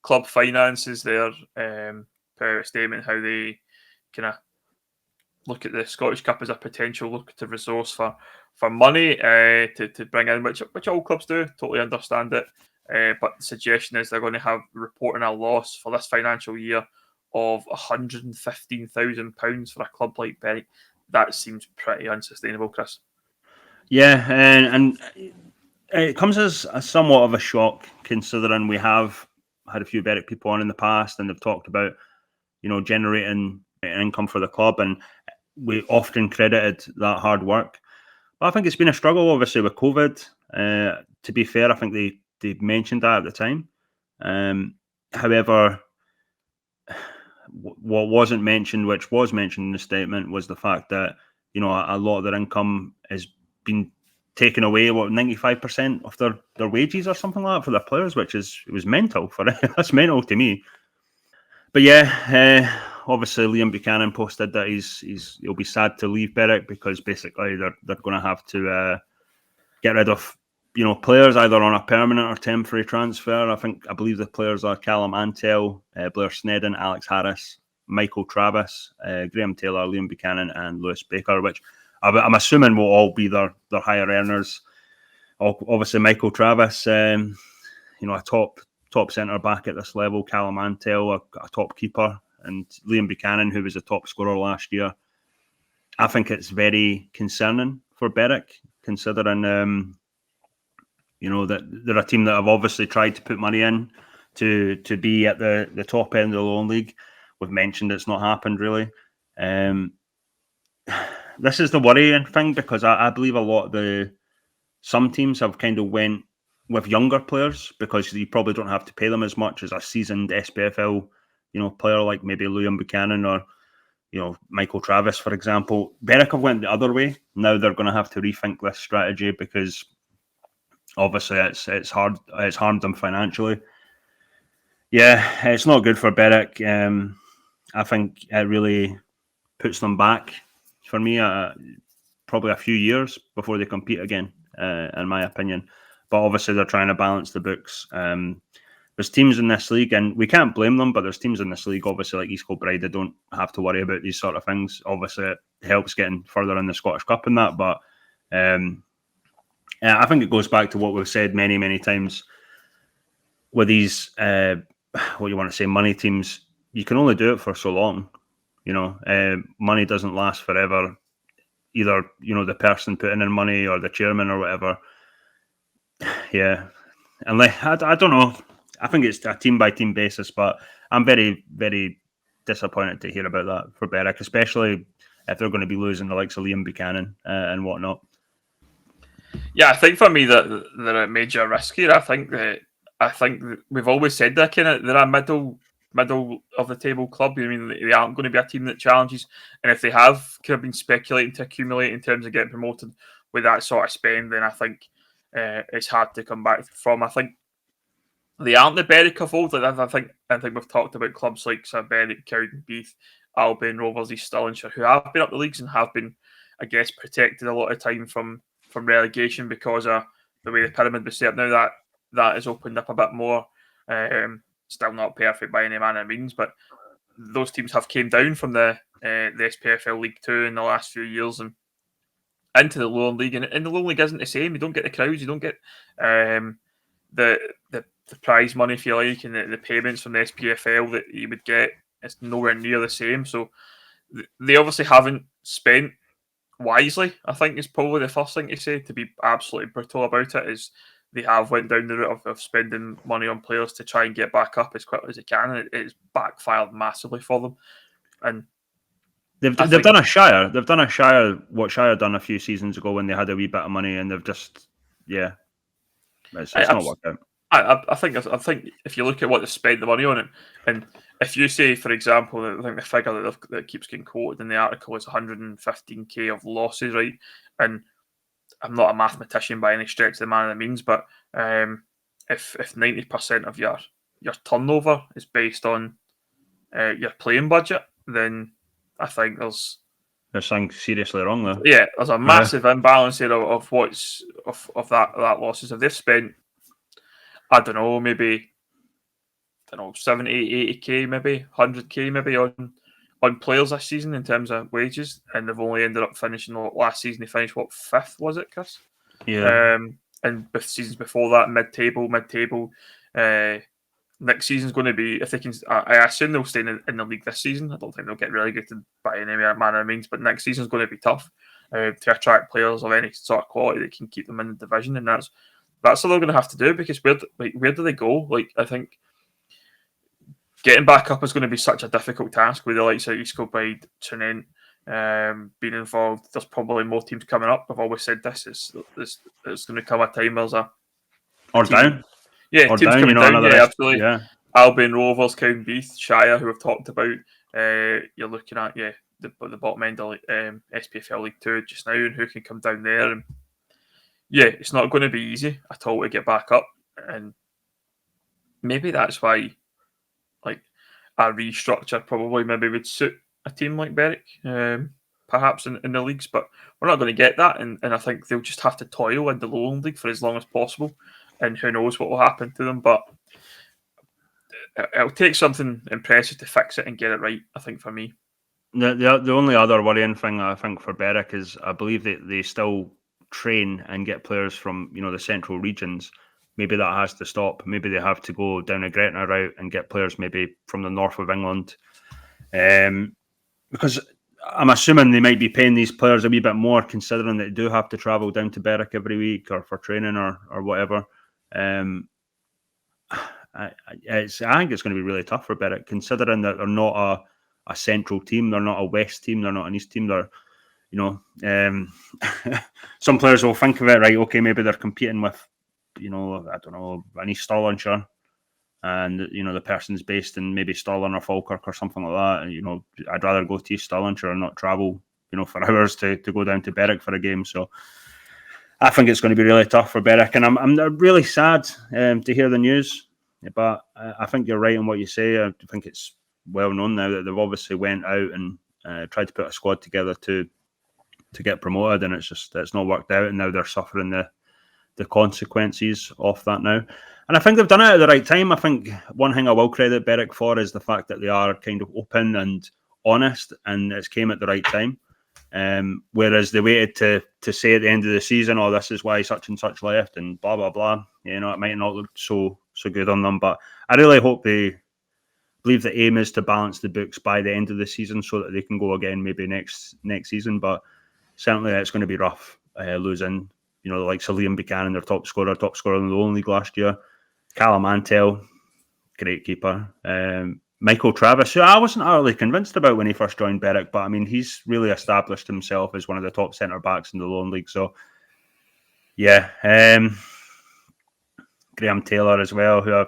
club finances. There, per a statement, how they kind of look at the Scottish Cup as a potential lucrative resource for money to bring in, which all clubs do. Totally understand it. But the suggestion is they're going to have reporting a loss for this financial year of £115,000 for a club like Berwick. That seems pretty unsustainable, Chris. Yeah, and it comes as somewhat of a shock, considering we have had a few Berwick people on in the past, and they've talked about, generating income for the club, and we often credited that hard work. But I think it's been a struggle, obviously, with COVID. To be fair, I think they mentioned that at the time. However, what wasn't mentioned, which was mentioned in the statement, was the fact that a lot of their income has been taken away. 95% of their wages or something like that for their players, which was mental for it. That's mental to me. But yeah, obviously Liam Buchanan posted that he'll be sad to leave Berwick because basically they're going to have to get rid of players either on a permanent or temporary transfer. I believe the players are Callum Antel, Blair Snedden, Alex Harris, Michael Travis, Graham Taylor, Liam Buchanan, and Lewis Baker, which I'm assuming will all be their higher earners. Obviously, Michael Travis, a top centre back at this level. Callum Antel, a top keeper, and Liam Buchanan, who was a top scorer last year. I think it's very concerning for Berwick, considering that they're a team that have obviously tried to put money in to be at the top end of the lower league. We've mentioned it's not happened really. This is the worrying thing, because I believe a lot of some teams have kind of went with younger players because you probably don't have to pay them as much as a seasoned SPFL, player like maybe Liam Buchanan or Michael Travis, for example. Berwick have went the other way. Now they're going to have to rethink this strategy because obviously it's harmed them financially. Yeah, it's not good for Berwick. I think it really puts them back, for me, probably a few years before they compete again, in my opinion. But obviously they're trying to balance the books. There's teams in this league, and we can't blame them, but there's teams in this league, obviously like East Kilbride, that don't have to worry about these sort of things. Obviously it helps getting further in the Scottish Cup and that, but I think it goes back to what we've said many, many times with these, what you want to say, money teams. You can only do it for so long. Money doesn't last forever. Either, the person putting in money or the chairman or whatever. Yeah. And I don't know. I think it's a team-by-team basis, but I'm very, very disappointed to hear about that for Berwick, especially if they're going to be losing the likes of Liam Buchanan and whatnot. Yeah, I think for me that they're a major risk here. I think we've always said they're a middle of the table club. I mean, they aren't going to be a team that challenges, and if they have kind of been speculating to accumulate in terms of getting promoted with that sort of spend, then I think it's hard to come back from. I think they aren't the Berwick of old. I think we've talked about clubs like Berwick, Cowdenbeath, Albion Rovers, East Stirlingshire, who have been up the leagues and have been, I guess, protected a lot of time from relegation because of the way the pyramid was set up. Now that has opened up a bit more. Still not perfect by any manner of means, but those teams have came down from the SPFL League 2 in the last few years and into the lower league. And the lower league isn't the same. You don't get the crowds. You don't get the prize money, if you like, and the payments from the SPFL that you would get. It's nowhere near the same. So they obviously haven't spent wisely, I think, is probably the first thing to say. To be absolutely brutal about it, is they have went down the route of spending money on players to try and get back up as quickly as they can, and it's backfired massively for them. And they've done a Shire. They've done a Shire. What Shire done a few seasons ago when they had a wee bit of money, and they've just it's not worked out. I think if you look at what they spent the money on it, and if you say, for example, I think the figure that keeps getting quoted in the article is 115k of losses, right? And I'm not a mathematician by any stretch of the manner of the means, but if 90% of your turnover is based on your playing budget, then I think there's something seriously wrong there. Yeah, there's a massive imbalance here of what's of that losses. If they've spent, I don't know, maybe 70, 80k, maybe 100k, maybe on players this season in terms of wages, and they've only ended up finishing last season. They finished what, 5th, was it, Chris? Yeah. And with seasons before that, mid-table. Next season's going to be, if they can, I assume they'll stay in the league this season. I don't think they'll get relegated by any manner of means, but next season's going to be tough to attract players of any sort of quality that can keep them in the division, and that's what they're going to have to do, because where do they go? Like, I think getting back up is going to be such a difficult task with the likes of East Kilbride, Tranent being involved. There's probably more teams coming up. I've always said this is going to come a time where's a or team, down. Yeah, or teams down, coming down. Yeah, absolutely. Yeah. Albion Rovers, Cowdenbeath, Shire, who we've talked about. You're looking at the bottom end of SPFL League 2 just now, and who can come down there. And it's not going to be easy at all to get back up, and maybe that's why a restructure probably maybe would suit a team like Berwick, perhaps in the leagues, but we're not going to get that, and I think they'll just have to toil in the Lowland League for as long as possible, and who knows what will happen to them, but it'll take something impressive to fix it and get it right, I think, for me. The only other worrying thing I think for Berwick is I believe that they still train and get players from the central regions. Maybe that has to stop. Maybe they have to go down a Gretna route and get players maybe from the north of England. Because I'm assuming they might be paying these players a wee bit more, considering that they do have to travel down to Berwick every week or for training or whatever. I think it's going to be really tough for Berwick, considering that they're not a central team, they're not a west team, they're not an east team. They're, some players will think of it, right? Okay, maybe they're competing with, I don't know, an East Stirlingshire, and the person's based in maybe Stirling or Falkirk or something like that. And, I'd rather go to East Stirlingshire and not travel, for hours to go down to Berwick for a game. So I think it's going to be really tough for Berwick, and I'm really sad to hear the news. But I think you're right in what you say. I think it's well known now that they've obviously went out and tried to put a squad together to get promoted, and it's not worked out, and now they're suffering the consequences of that now. And I think they've done it at the right time. I think one thing I will credit Berwick for is the fact that they are kind of open and honest, and it's came at the right time. Whereas they waited to say at the end of the season, "Oh, this is why such and such left," and blah blah blah. It might not look so good on them, but I really hope they believe the aim is to balance the books by the end of the season so that they can go again maybe next season. But certainly it's going to be rough losing, the likes of Liam Buchanan, their top scorer in the Lowland League last year. Callum Mantell, great keeper. Michael Travis, who I wasn't utterly convinced about when he first joined Berwick, but I mean, he's really established himself as one of the top centre backs in the Lowland League. So, yeah. Graham Taylor as well, who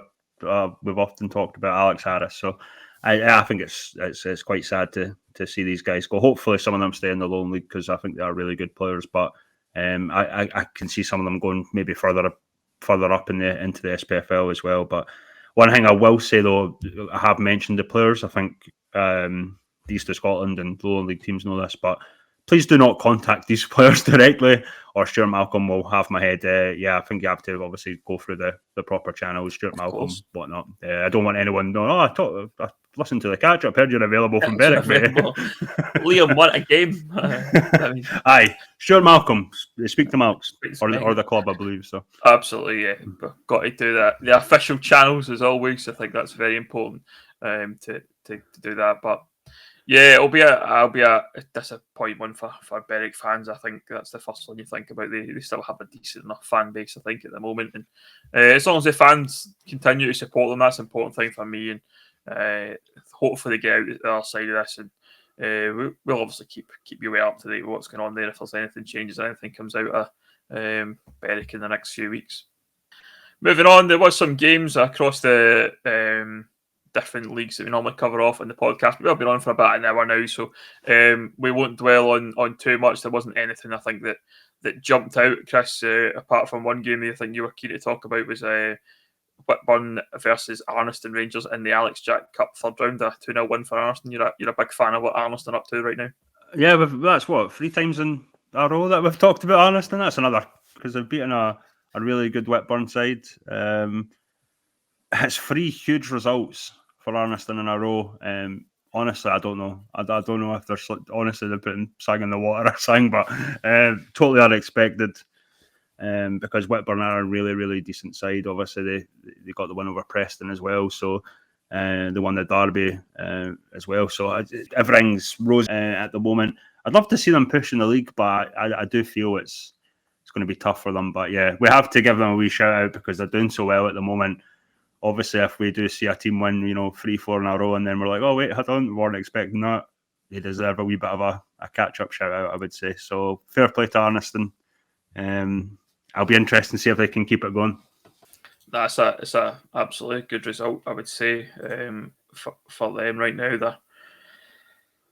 we've often talked about, Alex Harris. So, I think it's quite sad to see these guys go. Hopefully, some of them stay in the Lowland League because I think they are really good players. But I can see some of them going maybe further up into the SPFL as well. But one thing I will say, though, I have mentioned the players. I think the East of Scotland and Lowland League teams know this, but please do not contact these players directly, or Stuart Malcolm will have my head. I think you have to obviously go through the proper channels, Stuart Malcolm, whatnot. I don't want anyone knowing, I listened to the catch-up, heard you're available from Berwick. Liam, what a game. Aye, Stuart Malcolm, speak to Malks, or the club, I believe. So absolutely, yeah. We've got to do that. The official channels, as always. I think that's very important to do that. But yeah, it'll be a disappointment for Berwick fans. I think that's the first one you think about. They still have a decent enough fan base, I think, at the moment. And as long as the fans continue to support them, that's an important thing for me. And hopefully they get out the other side of this. And we'll obviously keep you way up to date with what's going on there. If there's anything changes, anything comes out of Berwick in the next few weeks. Moving on, there was some games across the different leagues that we normally cover off in the podcast. We've been on for about an hour now, so we won't dwell on too much. There wasn't anything I think that jumped out, Chris, apart from one game that I think you were keen to talk about was Whitburn versus Arniston Rangers in the Alex Jack Cup third round, a 2-0 win for Arniston. You're a big fan of what Arniston are up to right now. Yeah, that's what 3 times in a row that we've talked about Arniston. That's another, because they've beaten a really good Whitburn side. It's 3 huge results for Arniston in a row. Honestly, I don't know. I don't know if they're honestly they're putting sang in the water or something, but totally unexpected. Because Whitburn are a really, really decent side. Obviously, they got the win over Preston as well, so they won the derby as well. So everything's rose at the moment. I'd love to see them push in the league, but I do feel it's going to be tough for them. But yeah, we have to give them a wee shout out because they're doing so well at the moment. Obviously, if we do see a team win, 3-4 in a row, and then we're like, oh wait, hold on, we weren't expecting that. They deserve a wee bit of a catch-up shout out, I would say. So fair play to Arniston. I'll be interested to see if they can keep it going. It's a absolutely good result, I would say, for them right now.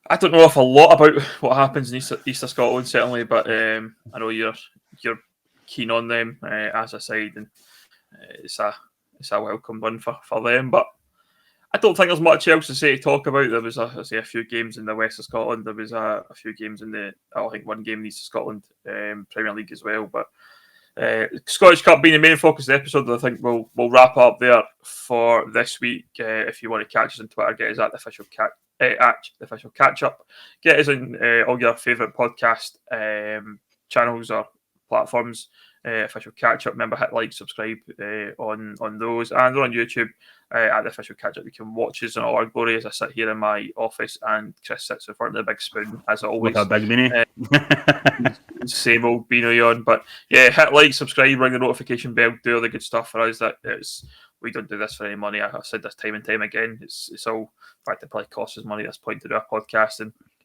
I don't know if a lot about what happens in East of Scotland, certainly, but I know you're keen on them as a side, and it's a welcome win for them. But I don't think there's much else to talk about. There was a few games in the West of Scotland. There was a few games in I think one game in the East of Scotland Premier League as well. But Scottish Cup being the main focus of the episode, I think we'll wrap up there for this week. If you want to catch us on Twitter, get us at the official catch up. Get us on all your favourite podcast channels or platforms. Official catch up. Remember, hit like, subscribe on those, and on YouTube at the official catch up. You can watch us in all our glory as I sit here in my office, and Chris sits in front of the big spoon as always. With a big mini. Same old Beano on, but yeah, hit like, subscribe, ring the notification bell, do all the good stuff for us. We don't do this for any money. I've said this time and time again. It's all, in fact, it probably costs us money at this point to do a podcast.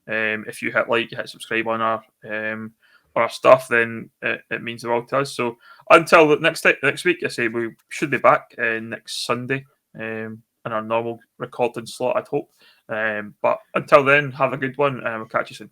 And if you hit like, you hit subscribe on our stuff, then it means the world to us. So until next week, I say we should be back next Sunday in our normal recording slot, I'd hope. But until then, have a good one, and we'll catch you soon.